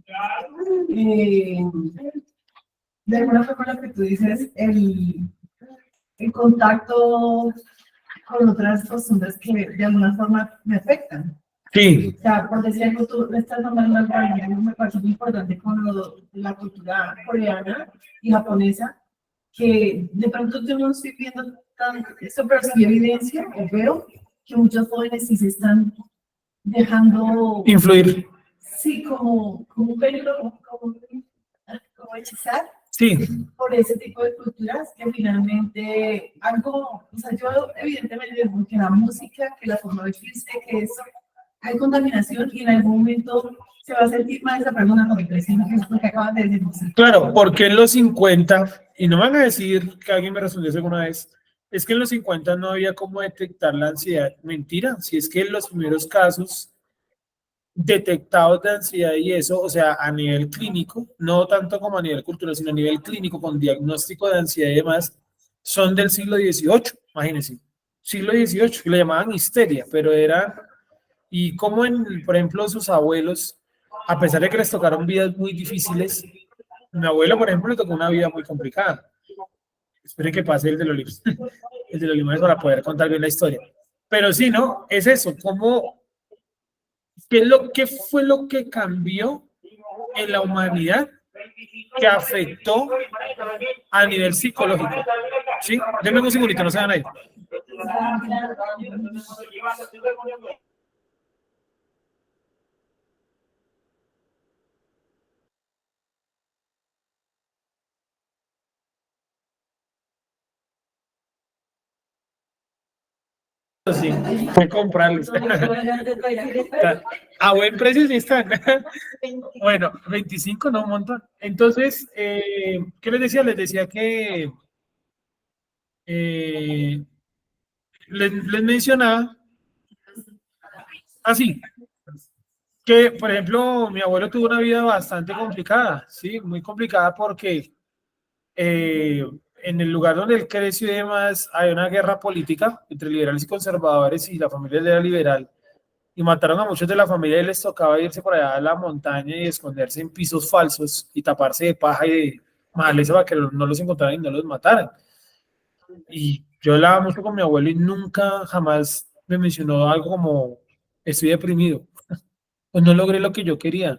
[SPEAKER 3] De alguna forma lo que tú dices, el contacto con otras costumbres que de alguna forma me afectan.
[SPEAKER 1] Sí.
[SPEAKER 3] O sea, por decir algo, tú me estás nombrando algo, a mí me parece muy importante con la cultura coreana y japonesa, que de pronto yo no estoy viendo tanto esto, pero sí evidencia, o veo que muchos jóvenes sí se están dejando
[SPEAKER 1] Influir.
[SPEAKER 3] sí, como un peligro, como como hechizar
[SPEAKER 1] Sí,
[SPEAKER 3] por ese tipo de culturas que finalmente algo, o sea, yo evidentemente digo que la música, que la forma de vestirse, que eso, hay contaminación y en algún momento se va a sentir mal esa persona por el sino que es lo que acaban de decir.
[SPEAKER 1] claro, porque en los 50, y no me van a decir que alguien me respondió eso alguna vez, es que en los 50 no había cómo detectar la ansiedad. Mentira, si es que en los primeros casos detectados de ansiedad y eso, o sea, a nivel clínico, no tanto como a nivel cultural, sino a nivel clínico con diagnóstico de ansiedad y demás, son del siglo XVIII, imagínense, siglo XVIII, que le llamaban histeria, pero era, y como por ejemplo, sus abuelos, a pesar de que les tocaron vidas muy difíciles, mi abuelo, por ejemplo, le tocó una vida muy complicada. Esperen que pase el de los libros, el de los libros para poder contar bien la historia. Pero sí, ¿no? Es eso, como ¿qué fue lo que cambió en la humanidad que afectó a nivel psicológico? ¿Sí? Denme un segundito, no se van a ir. Sí, fue comprarlos. A buen precio sí están. Bueno, 25 no un montón. Entonces, ¿qué les decía? Les decía que les mencionaba así, que por ejemplo, mi abuelo tuvo una vida bastante complicada, ¿sí? Muy complicada porque en el lugar donde él creció y demás, hay una guerra política entre liberales y conservadores y la familia era liberal. Y mataron a muchos de la familia y les tocaba irse por allá a la montaña y esconderse en pisos falsos y taparse de paja y de maleza para que no los encontraran y no los mataran. Y yo hablaba mucho con mi abuelo y nunca jamás me mencionó algo como estoy deprimido, pues no logré lo que yo quería.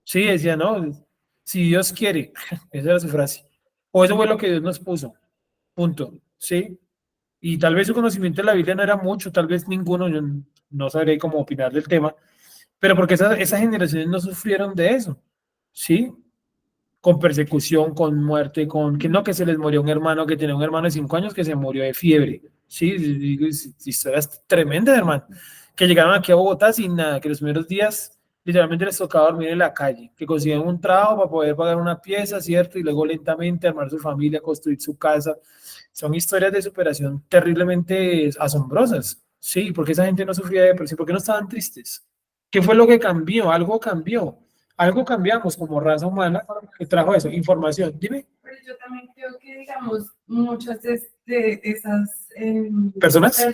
[SPEAKER 1] Sí, decía, no, si Dios quiere, esa era su frase. O eso fue lo que Dios nos puso, punto, ¿sí? Y tal vez su conocimiento de la Biblia no era mucho, tal vez ninguno, yo no sabré cómo opinar del tema, pero porque esas generaciones no sufrieron de eso, ¿sí? Con persecución, con muerte, con que no, que se les murió un hermano que tenía un hermano de 5 años que se murió de fiebre, ¿sí? Historias tremendas, hermano, que llegaron aquí a Bogotá sin nada, que los primeros días literalmente les tocaba dormir en la calle, que consiguieron un trabajo para poder pagar una pieza, ¿cierto? Y luego lentamente armar su familia, construir su casa. Son historias de superación terriblemente asombrosas, ¿sí? Porque esa gente no sufría de depresión, porque no estaban tristes. ¿Qué fue lo que cambió? Algo cambió. Algo cambiamos como raza humana que trajo eso, información. Dime.
[SPEAKER 3] Pero yo también creo que, digamos, muchas de esas
[SPEAKER 1] ¿Personas?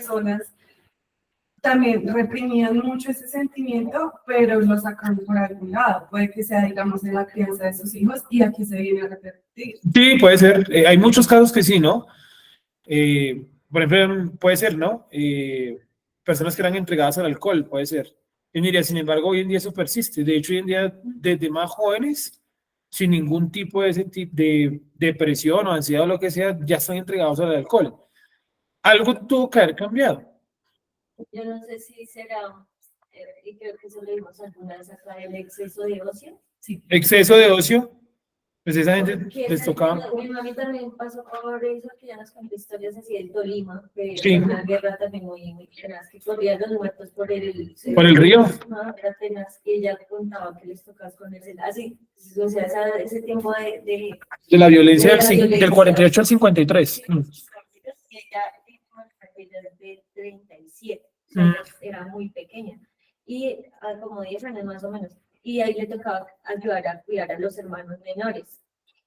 [SPEAKER 3] también reprimían mucho ese sentimiento, pero lo sacan por algún lado. Puede que sea, digamos, en la crianza de sus hijos y aquí se viene a repetir.
[SPEAKER 1] Sí, puede ser. Hay muchos casos que sí, ¿no? Por ejemplo, puede ser, ¿no? Personas que eran entregadas al alcohol, puede ser. Yo diría, sin embargo, hoy en día eso persiste. De hecho, hoy en día, desde más jóvenes, sin ningún tipo de, ese tipo de depresión o ansiedad o lo que sea, ya están entregados al alcohol. Algo tuvo que haber cambiado.
[SPEAKER 4] Yo no sé si será, y creo que eso lo vimos alguna vez acá, el exceso de ocio.
[SPEAKER 3] Sí.
[SPEAKER 1] Exceso de ocio, pues esa gente
[SPEAKER 4] Porque
[SPEAKER 1] les tocaba.
[SPEAKER 4] mi mami también pasó por eso, que ya nos contó historias así del Tolima, que
[SPEAKER 1] Sí.
[SPEAKER 4] fue una guerra también muy tenaz, que corrían los muertos por
[SPEAKER 1] Por el río.
[SPEAKER 4] Era tenaz, y ella contaba que les tocaba esconderse, así, o sea, ese tiempo de
[SPEAKER 1] De la violencia
[SPEAKER 4] de la violencia.
[SPEAKER 1] del 48 al 53.
[SPEAKER 4] Y ella es de 37, o sea, era muy pequeña, y como 10 años más o menos, y ahí le tocaba ayudar a cuidar a los hermanos menores.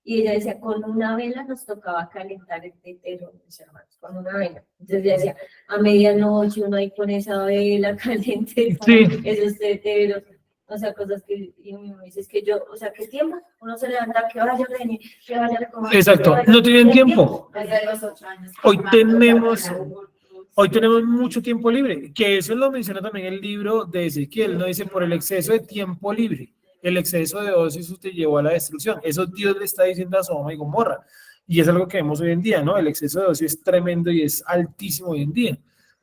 [SPEAKER 4] Y ella decía, con una vela nos tocaba calentar el tetero de mis hermanos, con una vela. Entonces ella decía, a medianoche uno ahí con esa vela caliente,
[SPEAKER 1] Sí.
[SPEAKER 4] esos teteros, o sea, cosas que, y mi mamá dice, es que yo, o sea, ¿qué tiempo? Uno se levanta, que vaya a venir, que vaya a comer.
[SPEAKER 1] Exacto, no tienen tiempo.
[SPEAKER 3] Desde los 8 años.
[SPEAKER 1] Hoy tenemos mucho tiempo libre, que eso lo menciona también el libro de Ezequiel, ¿no? Dice, por el exceso de tiempo libre, el exceso de ocio, eso te llevó a la destrucción. Eso Dios le está diciendo a Sodoma y Gomorra. Y es algo que vemos hoy en día, ¿no? El exceso de ocio es tremendo y es altísimo hoy en día.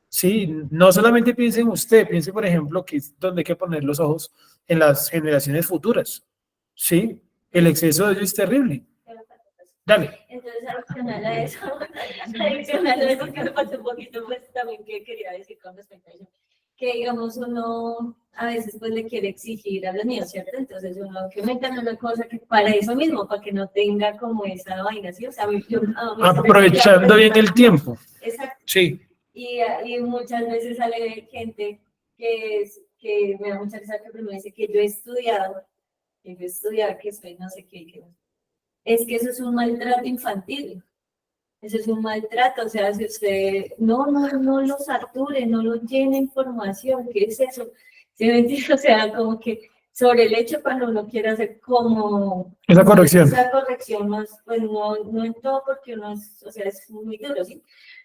[SPEAKER 1] Sí, no solamente piense en usted, piense, por ejemplo, que es donde hay que poner los ojos en las generaciones futuras. Sí, El exceso de ello es terrible. Dale.
[SPEAKER 4] Entonces, adicional a eso, adicional a eso que me falta un poquito, pues también que quería decir con respecto a eso, que digamos uno a veces pues le quiere exigir a los niños, ¿cierto? Entonces uno que metan una cosa que para eso mismo, para que no tenga como esa vaina, ¿sí? O sea,
[SPEAKER 1] Aprovechando bien el tiempo.
[SPEAKER 4] Exacto.
[SPEAKER 1] Sí.
[SPEAKER 4] Y muchas veces sale gente que me da mucha risa que primero dice que yo he estudiado, que soy no sé qué, es que eso es un maltrato infantil. Eso es un maltrato, o sea, si usted no lo sature, no lo llene información, ¿qué es eso? ¿Sí me entiende? O sea, como que sobre el hecho cuando uno quiere hacer como
[SPEAKER 1] Esa corrección.
[SPEAKER 4] esa corrección más, pues no en todo porque uno es, o sea, es muy duro, ¿sí?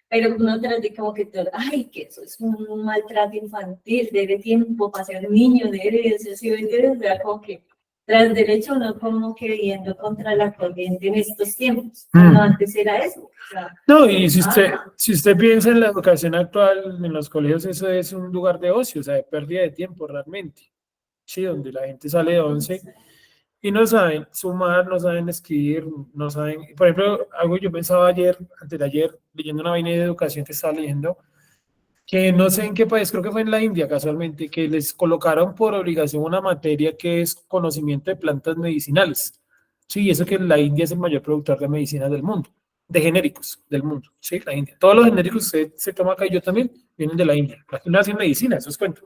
[SPEAKER 4] Pero uno trata de como que todo, ay, que eso es un maltrato infantil, debe tiempo para ser niño, debe ser, ¿sí me entiendes? O sea, como que tras derecho uno como que yendo contra la corriente en estos tiempos, cuando antes era eso. O sea,
[SPEAKER 1] No, y si usted piensa en la educación actual, en los colegios, eso es un lugar de ocio, o sea, de pérdida de tiempo realmente. Sí, donde la gente sale de 11 y no saben sumar, no saben escribir, no saben. Por ejemplo, algo yo pensaba ayer, antes de ayer, leyendo una vaina de educación que estaba leyendo, que no sé en qué país, creo que fue en la India casualmente, que les colocaron por obligación una materia que es conocimiento de plantas medicinales. Sí, eso que la India es el mayor productor de medicinas del mundo, de genéricos del mundo. Sí, la India. Todos los genéricos que se toma acá y yo también vienen de la India. Aquí no hacen medicina, eso es cuento.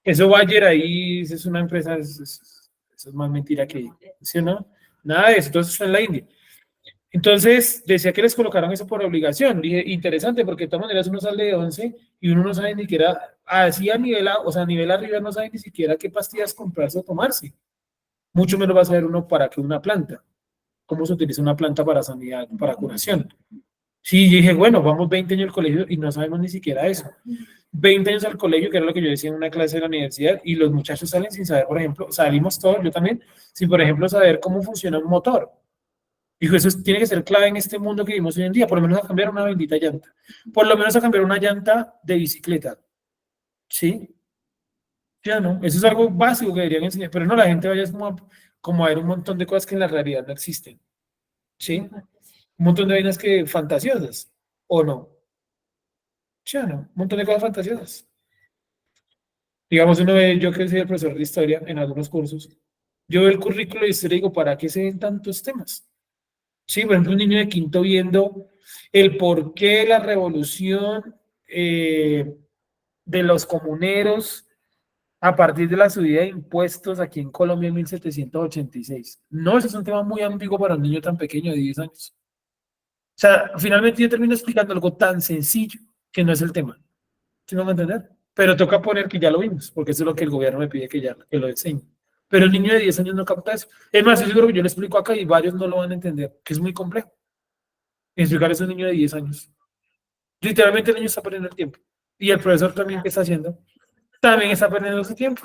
[SPEAKER 1] Eso Bayer ahí es una empresa, eso es más mentira que, ¿sí o no? Nada de eso, entonces está en la India. Entonces, decía que les colocaron eso por obligación. Dije, interesante, porque de todas maneras uno sale de 11 y uno no sabe ni siquiera, así a nivel, o sea, a nivel arriba no sabe ni siquiera qué pastillas comprarse o tomarse. Mucho menos va a saber uno para qué una planta, cómo se utiliza una planta para sanidad, para curación. Sí, dije, bueno, vamos 20 años al colegio y no sabemos ni siquiera eso. 20 años al colegio, que era lo que yo decía en una clase de la universidad, y los muchachos salen sin saber, por ejemplo, salimos todos, yo también, sin, por ejemplo, saber cómo funciona un motor. Dijo, eso tiene que ser clave en este mundo que vivimos hoy en día, por lo menos a cambiar una bendita llanta. Por lo menos a cambiar una llanta de bicicleta. ¿Sí? Ya no, eso es algo básico que deberían enseñar, pero no, la gente vaya como a ver un montón de cosas que en la realidad no existen. ¿Sí? Un montón de vainas que fantasiosas, ¿o no? Ya no, un montón de cosas fantasiosas. Digamos, uno ve, yo que soy el profesor de historia en algunos cursos, yo veo el currículo de historia y digo, ¿para qué se ven tantos temas? Sí, por ejemplo, un niño de quinto viendo el porqué de la revolución de los comuneros a partir de la subida de impuestos aquí en Colombia en 1786. No, ese es un tema muy ambiguo para un niño tan pequeño de 10 años. O sea, finalmente yo termino explicando algo tan sencillo que no es el tema. ¿Sí me van a entender? Pero toca poner que ya lo vimos, porque eso es lo que el gobierno me pide que lo enseñe. Pero el niño de 10 años no capta eso. Es más, yo creo que yo le explico acá y varios no lo van a entender, que es muy complejo. Explicar eso a un niño de 10 años. Literalmente el niño está perdiendo el tiempo. Y el profesor también, ¿qué está haciendo? También está perdiendo su tiempo.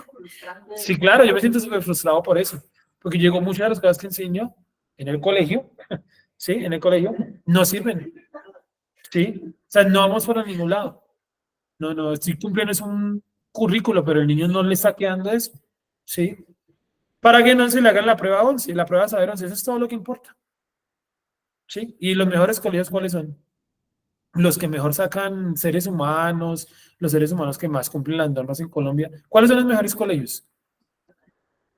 [SPEAKER 1] Sí, claro, yo me siento súper frustrado por eso. Porque llegó muchas de las cosas que enseño en el colegio, ¿sí? En el colegio, no sirven. ¿Sí? O sea, no vamos para ningún lado. No, estoy cumpliendo es un currículo, pero el niño no le está quedando eso. ¿Sí? Para que no se le hagan la prueba 11, la prueba saber 11, eso es todo lo que importa. ¿Sí? Y los mejores colegios, ¿cuáles son? Los que mejor sacan seres humanos, los seres humanos que más cumplen las normas en Colombia. ¿Cuáles son los mejores colegios?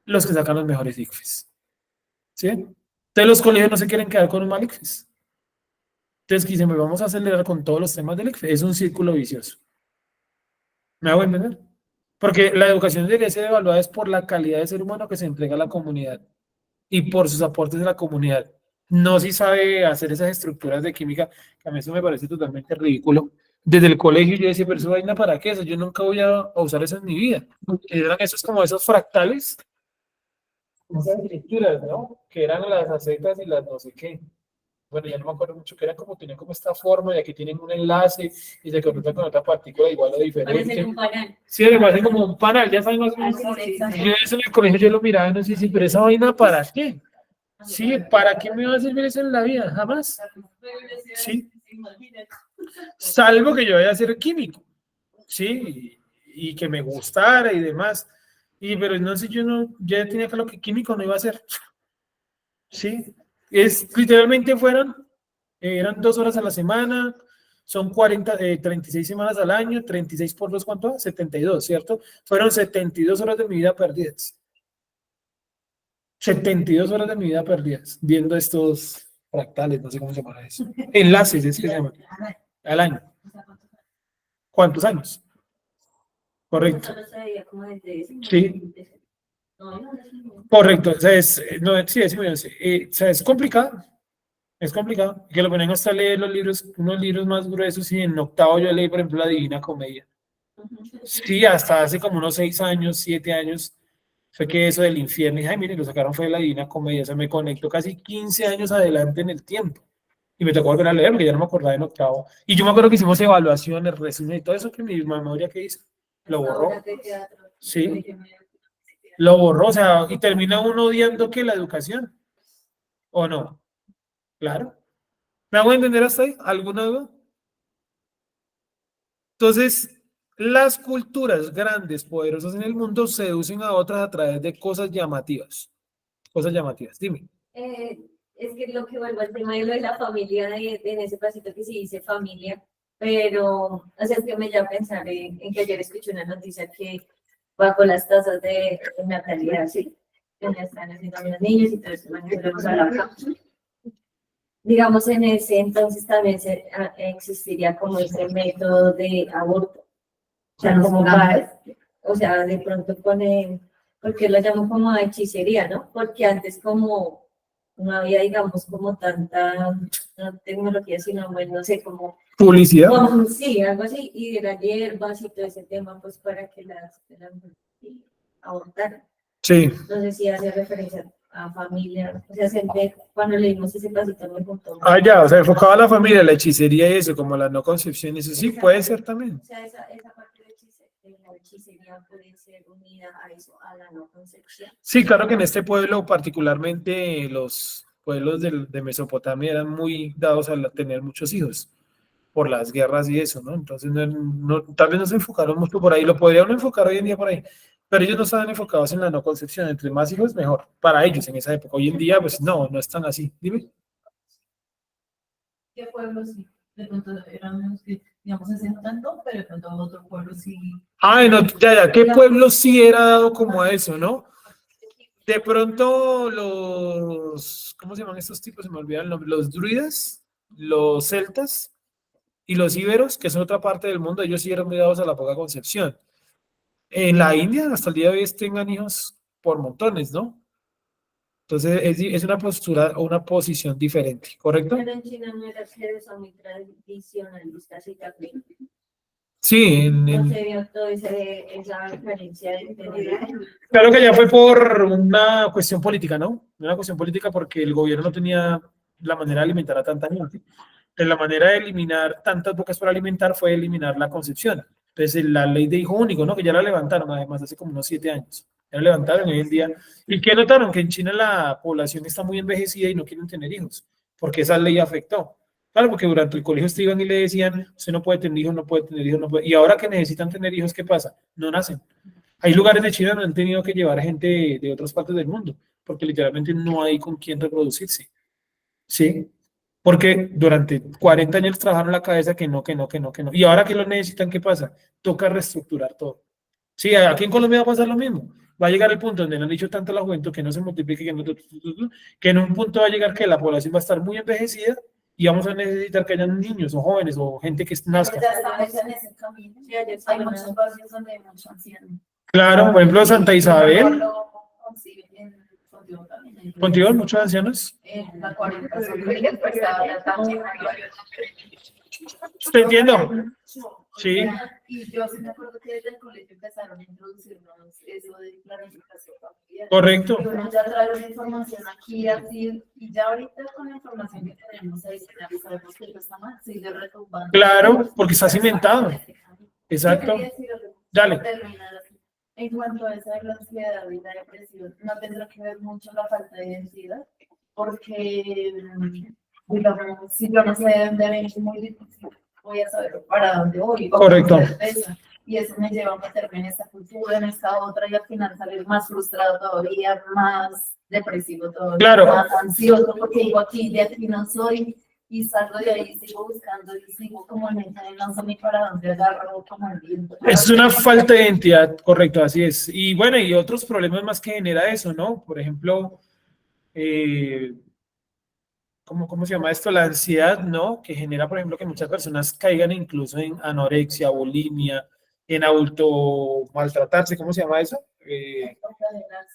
[SPEAKER 1] Los que sacan los mejores ICFES. ¿Sí? Entonces los colegios no se quieren quedar con un mal ICFES. Entonces dicen, pues vamos a acelerar con todos los temas del ICFES. Es un círculo vicioso. ¿Me hago entender? Porque la educación debería ser evaluada es por la calidad de ser humano que se entrega a la comunidad y por sus aportes a la comunidad. No si sabe hacer esas estructuras de química, que a mí eso me parece totalmente ridículo. Desde el colegio yo decía, pero eso vaina para qué, eso yo nunca voy a usar eso en mi vida. Eran esos como esos fractales, esas estructuras, ¿no? Que eran las acetas y las no sé qué. Bueno, ya no me acuerdo mucho, que eran como, tenían como esta forma y aquí tienen un enlace y se conecta con otra partícula igual o diferente.
[SPEAKER 4] parece un panal.
[SPEAKER 1] Sí, me parece como un panal, ya saben más o menos. Yo eso en el colegio yo lo miraba y no sé si, pero esa vaina ¿para qué? Sí, ¿para qué me va a servir eso en la vida? Jamás. Sí. Salvo que yo vaya a ser químico, sí, y que me gustara y demás. Y pero no sé, yo no, ya tenía claro que químico no iba a ser. Sí, es literalmente eran 2 horas a la semana, son 36 semanas al año, 36 por 2, ¿cuánto? 72, ¿cierto? Fueron 72 horas de mi vida perdidas. 72 horas de mi vida perdidas viendo estos fractales, no sé cómo se llama eso. Enlaces, es que se llaman. Al año. ¿Cuántos años? Correcto.
[SPEAKER 4] Solo se veía como desde ese
[SPEAKER 1] Sí.
[SPEAKER 4] No, no, no.
[SPEAKER 1] Correcto. O sea, no, sí, es muy bien, sí. O sea, es complicado. Es complicado. Que lo ponen hasta leer los libros, unos libros más gruesos, y en octavo yo leí, por ejemplo, La Divina Comedia. Sí, hasta hace como unos 6 años, 7 años, fue que eso del infierno, y ay, mire, lo sacaron fue de La Divina Comedia. O sea, me conectó casi 15 años adelante en el tiempo. Y me tocó volver a leer porque ya no me acordaba en octavo. Y yo me acuerdo que hicimos evaluaciones, resumen y todo eso que mi memoria que hizo, lo borró.
[SPEAKER 4] Obras de teatro.
[SPEAKER 1] Sí, lo borró, o sea, y termina uno odiando que la educación, ¿o no? Claro. ¿Me hago entender hasta ahí? ¿Alguna duda? Entonces, las culturas grandes, poderosas en el mundo, seducen a otras a través de cosas llamativas. Cosas llamativas, dime.
[SPEAKER 4] Es que lo que vuelvo al tema de lo de la familia, en ese pasito que se dice familia, pero, o sea, es que me llama a pensar en que ayer escuché una noticia que bajo las tasas de natalidad, sí, que ya están haciendo a los niños y todo eso, bueno, eso lo hemos hablado acá. Digamos, en ese entonces también existiría como ese método de aborto. O sea, como para, o sea, de pronto ponen, porque lo llamo como hechicería, ¿no? Porque antes como no había, digamos, como tanta no tecnología, sino, bueno, no sé, como,
[SPEAKER 1] Publicidad.
[SPEAKER 4] sí, algo así, y de las hierbas y todo ese tema, pues para que las abortaran.
[SPEAKER 1] Sí.
[SPEAKER 4] No sé si hace referencia a familia, o sea, siempre cuando leímos ese pasito me contó.
[SPEAKER 1] Ah, ya, o sea, enfocado a la familia, la hechicería y eso, como la no concepción, eso sí puede ser también.
[SPEAKER 4] O sea, esa parte de la hechicería puede ser unida a eso, a la no concepción.
[SPEAKER 1] Sí, claro que en este pueblo, particularmente los pueblos de Mesopotamia, eran muy dados a tener muchos hijos por las guerras y eso, ¿no? Entonces, tal vez no se enfocaron mucho por ahí, lo podría uno enfocar hoy en día por ahí, pero ellos no estaban enfocados en la no concepción, entre más hijos mejor, para ellos en esa época. Hoy en día, pues no es tan así. Dime.
[SPEAKER 3] ¿Qué pueblos sí? De pronto eran los que, digamos, ese no tanto, pero de pronto otro pueblo sí.
[SPEAKER 1] Ay, no, ya, ¿qué pueblo sí era dado como a eso, no? De pronto ¿cómo se llaman estos tipos? Se me olvidan el nombre, los druidas, los celtas y los íberos, que son otra parte del mundo, ellos sí eran muy dados a la poca concepción. En la India, hasta el día de hoy, tengan hijos por montones, ¿no? Entonces, es una postura o una posición diferente, ¿correcto?
[SPEAKER 4] Pero en China no era que son muy tradicionalistas y también.
[SPEAKER 1] Sí,
[SPEAKER 4] No se vio toda esa diferencia de
[SPEAKER 1] claro que ya fue por una cuestión política, ¿no? Una cuestión política porque el gobierno no tenía la manera de alimentar a tanta gente. Entonces, la manera de eliminar tantas bocas para alimentar fue eliminar la concepción. Entonces, la ley de hijo único, ¿no? Que ya la levantaron, además, hace como unos 7 años. Ya la levantaron hoy en día. ¿Y qué notaron? Que en China la población está muy envejecida y no quieren tener hijos, porque esa ley afectó. Claro, porque durante el colegio usted iban y le decían, usted no puede tener hijos, no puede tener hijos, no puede. Y ahora que necesitan tener hijos, ¿qué pasa? No nacen. Hay lugares de China donde han tenido que llevar gente de otras partes del mundo, porque literalmente no hay con quién reproducirse. ¿Sí? Porque durante 40 años trabajaron la cabeza que no. Y ahora que lo necesitan, ¿qué pasa? Toca reestructurar todo. Sí, aquí en Colombia va a pasar lo mismo. Va a llegar el punto donde le han dicho tanto a la juventud que no se multiplique, que en un punto va a llegar que la población va a estar muy envejecida y vamos a necesitar que hayan niños o jóvenes o gente que nazca.
[SPEAKER 3] Ya estamos en ese camino.
[SPEAKER 4] Sí, ayer
[SPEAKER 3] Hay
[SPEAKER 4] estaba
[SPEAKER 3] muchos espacios donde hay muchos ancianos.
[SPEAKER 1] Claro, por ejemplo, Santa Isabel.
[SPEAKER 3] Sí, en Contigo también.
[SPEAKER 1] Contigo hay muchos ancianos.
[SPEAKER 3] En la 40 pues
[SPEAKER 1] Te entiendo. Sí.
[SPEAKER 3] Y yo sí me acuerdo que desde el colegio empezaron a introducirnos eso de planificación familiar.
[SPEAKER 1] Correcto.
[SPEAKER 3] Y uno ya trae una información aquí, así, y ya ahorita con la información que tenemos ahí, sabemos que no está mal, sigue retumbando.
[SPEAKER 1] Claro, porque está cimentado. Exacto.
[SPEAKER 3] Yo quería decir algo,
[SPEAKER 1] Dale.
[SPEAKER 3] para terminar así. En cuanto a esa de la ansiedad y la depresión, no tendrá que ver mucho la falta de identidad, porque, digamos, si yo no sé de dónde vengo, es muy difícil, voy a saber para dónde voy.
[SPEAKER 1] Correcto.
[SPEAKER 3] Con certeza. y eso me lleva a meterme en esta cultura, en esta otra, y al final salir más frustrado todavía, más depresivo todavía,
[SPEAKER 1] Claro.
[SPEAKER 3] más ansioso, porque digo, aquí de aquí no soy, y salgo de ahí, sigo buscando, y sigo como en esa, no sé ni para dónde agarro, como el viento.
[SPEAKER 1] Es una falta de identidad, correcto, así es. Y bueno, y otros problemas más que genera eso, ¿no? Por ejemplo, ¿cómo se llama esto? La ansiedad, ¿no? Que genera, por ejemplo, que muchas personas caigan incluso en anorexia, bulimia, en maltratarse, ¿cómo se llama eso?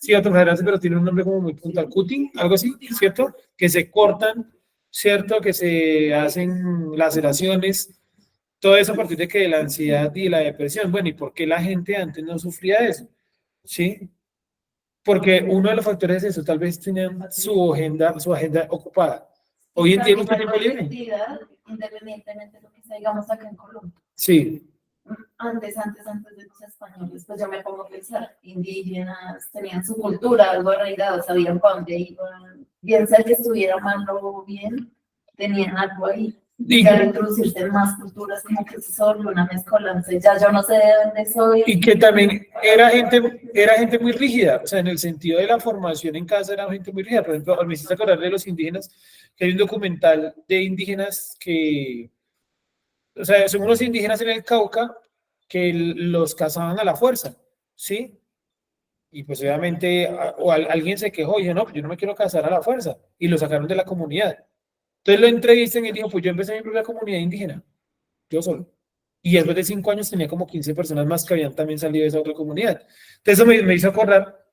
[SPEAKER 1] Sí, autoflagelarse, pero tiene un nombre como muy puntual, cutting, algo así, ¿cierto? Que se cortan, ¿cierto? Que se hacen laceraciones, todo eso a partir de que la ansiedad y la depresión. Bueno, ¿y por qué la gente antes no sufría de eso? ¿Sí? Porque uno de los factores es eso, tal vez tenían su agenda ocupada. Hoy en día hay mucho tiempo libre.
[SPEAKER 3] Independientemente de lo que sea, digamos acá en Colombia.
[SPEAKER 1] Sí,
[SPEAKER 3] Antes de los españoles, pues yo me pongo a pensar, indígenas, tenían su cultura, algo arraigado, sabían para dónde iban, bien sea que estuviera mal o bien, tenían algo ahí. Y al introducirse en más culturas, como que se sobre una mezcolanza, y ya yo no sé de dónde soy.
[SPEAKER 1] y que también era gente muy rígida, o sea, en el sentido de la formación en casa era gente muy rígida. Por ejemplo, me hiciste acordar de los indígenas, que hay un documental de indígenas que, o sea, son unos indígenas en el Cauca que los cazaban a la fuerza, ¿sí? Y pues obviamente alguien se quejó y dijo, no, pues yo no me quiero casar a la fuerza, y lo sacaron de la comunidad. Entonces lo entrevistan y él dijo, pues yo empecé mi propia comunidad indígena, yo solo. Y después de 5 años tenía como 15 personas más que habían también salido de esa otra comunidad. Entonces eso me hizo acordar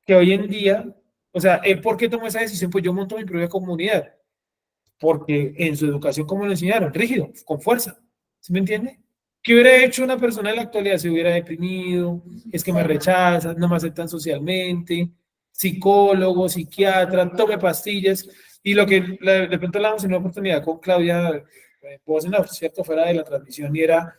[SPEAKER 1] que hoy en día, o sea, ¿él por qué tomó esa decisión? Pues yo monto mi propia comunidad, porque en su educación, ¿cómo lo enseñaron? Rígido, con fuerza, ¿sí me entiende? ¿Qué hubiera hecho una persona en la actualidad? Se hubiera deprimido, es que me rechazan, no me aceptan socialmente, psicólogo, psiquiatra, tome pastillas. Y lo que de pronto hablamos en una oportunidad con Claudia Bosena, ¿cierto? Fuera de la transmisión, y era,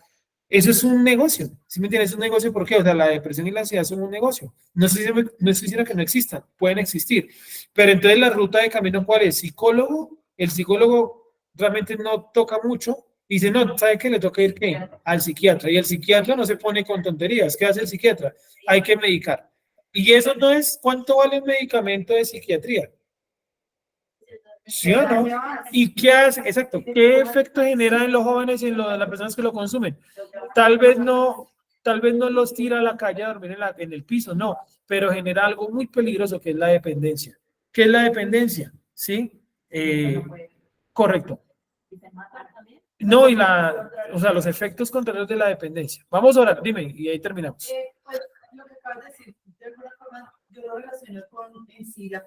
[SPEAKER 1] eso es un negocio, ¿sí me entiendes? Es un negocio, ¿por qué? O sea, la depresión y la ansiedad son un negocio. No estoy diciendo que no existan, pueden existir. Pero entonces la ruta de camino, ¿cuál es? Psicólogo, el psicólogo realmente no toca mucho. Dice, no, ¿sabe qué? Le toca ir ¿qué? Al psiquiatra. Y el psiquiatra no se pone con tonterías. ¿Qué hace el psiquiatra? Hay que medicar. Y eso no es cuánto vale un medicamento de psiquiatría. ¿Sí o no? ¿Y qué hace? Exacto. ¿Qué efecto genera en los jóvenes y en las personas que lo consumen? Tal vez no los tira a la calle a dormir en el piso, no, pero genera algo muy peligroso que es la dependencia. ¿Qué es la dependencia? ¿Sí? Correcto. No, o sea, los efectos contrarios de la dependencia. Vamos a orar, dime, y ahí terminamos.
[SPEAKER 3] Pues lo que acabas de decir, de alguna forma, yo lo relaciono con en sí las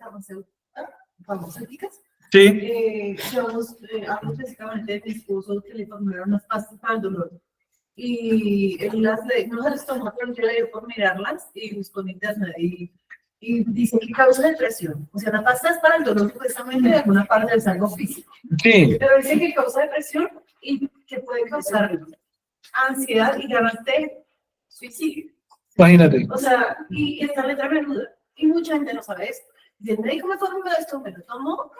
[SPEAKER 3] farmacéuticas.
[SPEAKER 1] Sí.
[SPEAKER 3] Digamos, hablo específicamente de mi esposo que le tomaron unas pastas para el dolor. Y él no se las tomó, pero yo le dio por mirarlas y buscó en internet y dice que causa depresión. O sea, la pasta es para el dolor, supuestamente de alguna parte es algo físico.
[SPEAKER 1] Sí.
[SPEAKER 3] Pero dice que causa depresión y que puede causar ansiedad y ganas de suicidio.
[SPEAKER 1] Imagínate.
[SPEAKER 3] O sea, y esta letra menuda. Y mucha gente no sabe esto. Dice, el médico me formuló esto, me lo tomo.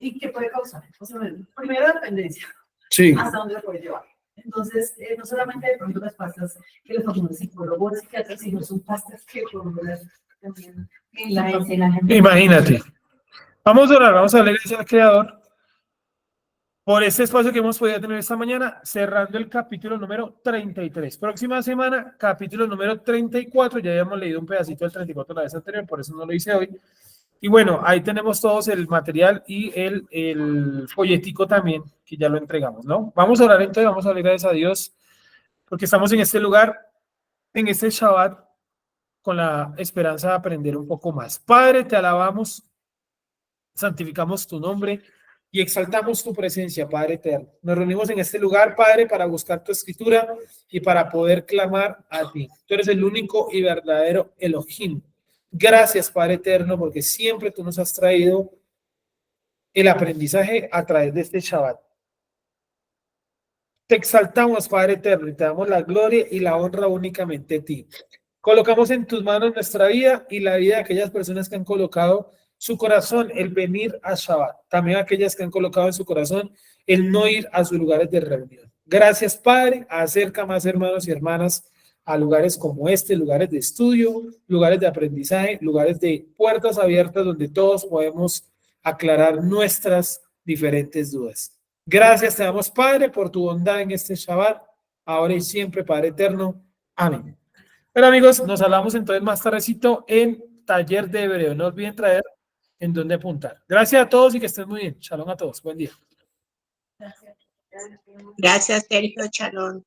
[SPEAKER 3] ¿Y qué puede causar? O sea, primero dependencia.
[SPEAKER 1] Sí.
[SPEAKER 3] ¿Hasta dónde lo puede llevar? Entonces, no solamente de pronto las pastas que le formula el psicólogo o el psiquiatra, sino son pastas que formulan también en la gente.
[SPEAKER 1] Imagínate. Vamos a orar, vamos a darle gracias al Creador por este espacio que hemos podido tener esta mañana, cerrando el capítulo número 33. Próxima semana, capítulo número 34. Ya habíamos leído un pedacito del 34 la vez anterior, por eso no lo hice hoy. Y bueno, ahí tenemos todos el material y el folletico también, que ya lo entregamos, ¿no? Vamos a orar entonces, vamos a darle gracias a Dios, porque estamos en este lugar, en este Shabbat, con la esperanza de aprender un poco más. Padre, te alabamos, santificamos tu nombre y exaltamos tu presencia, Padre eterno. Nos reunimos en este lugar, Padre, para buscar tu escritura y para poder clamar a ti. Tú eres el único y verdadero Elohim. Gracias, Padre eterno, porque siempre tú nos has traído el aprendizaje a través de este Shabbat. Te exaltamos, Padre eterno, y te damos la gloria y la honra únicamente a ti. Colocamos en tus manos nuestra vida y la vida de aquellas personas que han colocado su corazón el venir a Shabbat. También aquellas que han colocado en su corazón el no ir a sus lugares de reunión. Gracias, Padre. Acerca más hermanos y hermanas a lugares como este, lugares de estudio, lugares de aprendizaje, lugares de puertas abiertas donde todos podemos aclarar nuestras diferentes dudas. Gracias te damos, Padre, por tu bondad en este Shabbat, ahora y siempre, Padre eterno. Amén. Pero amigos, nos hablamos entonces más tardecito en taller de hebreo. No olviden traer en dónde apuntar. Gracias a todos y que estén muy bien. Shalom a todos. Buen día.
[SPEAKER 2] Gracias, Sergio Chalón.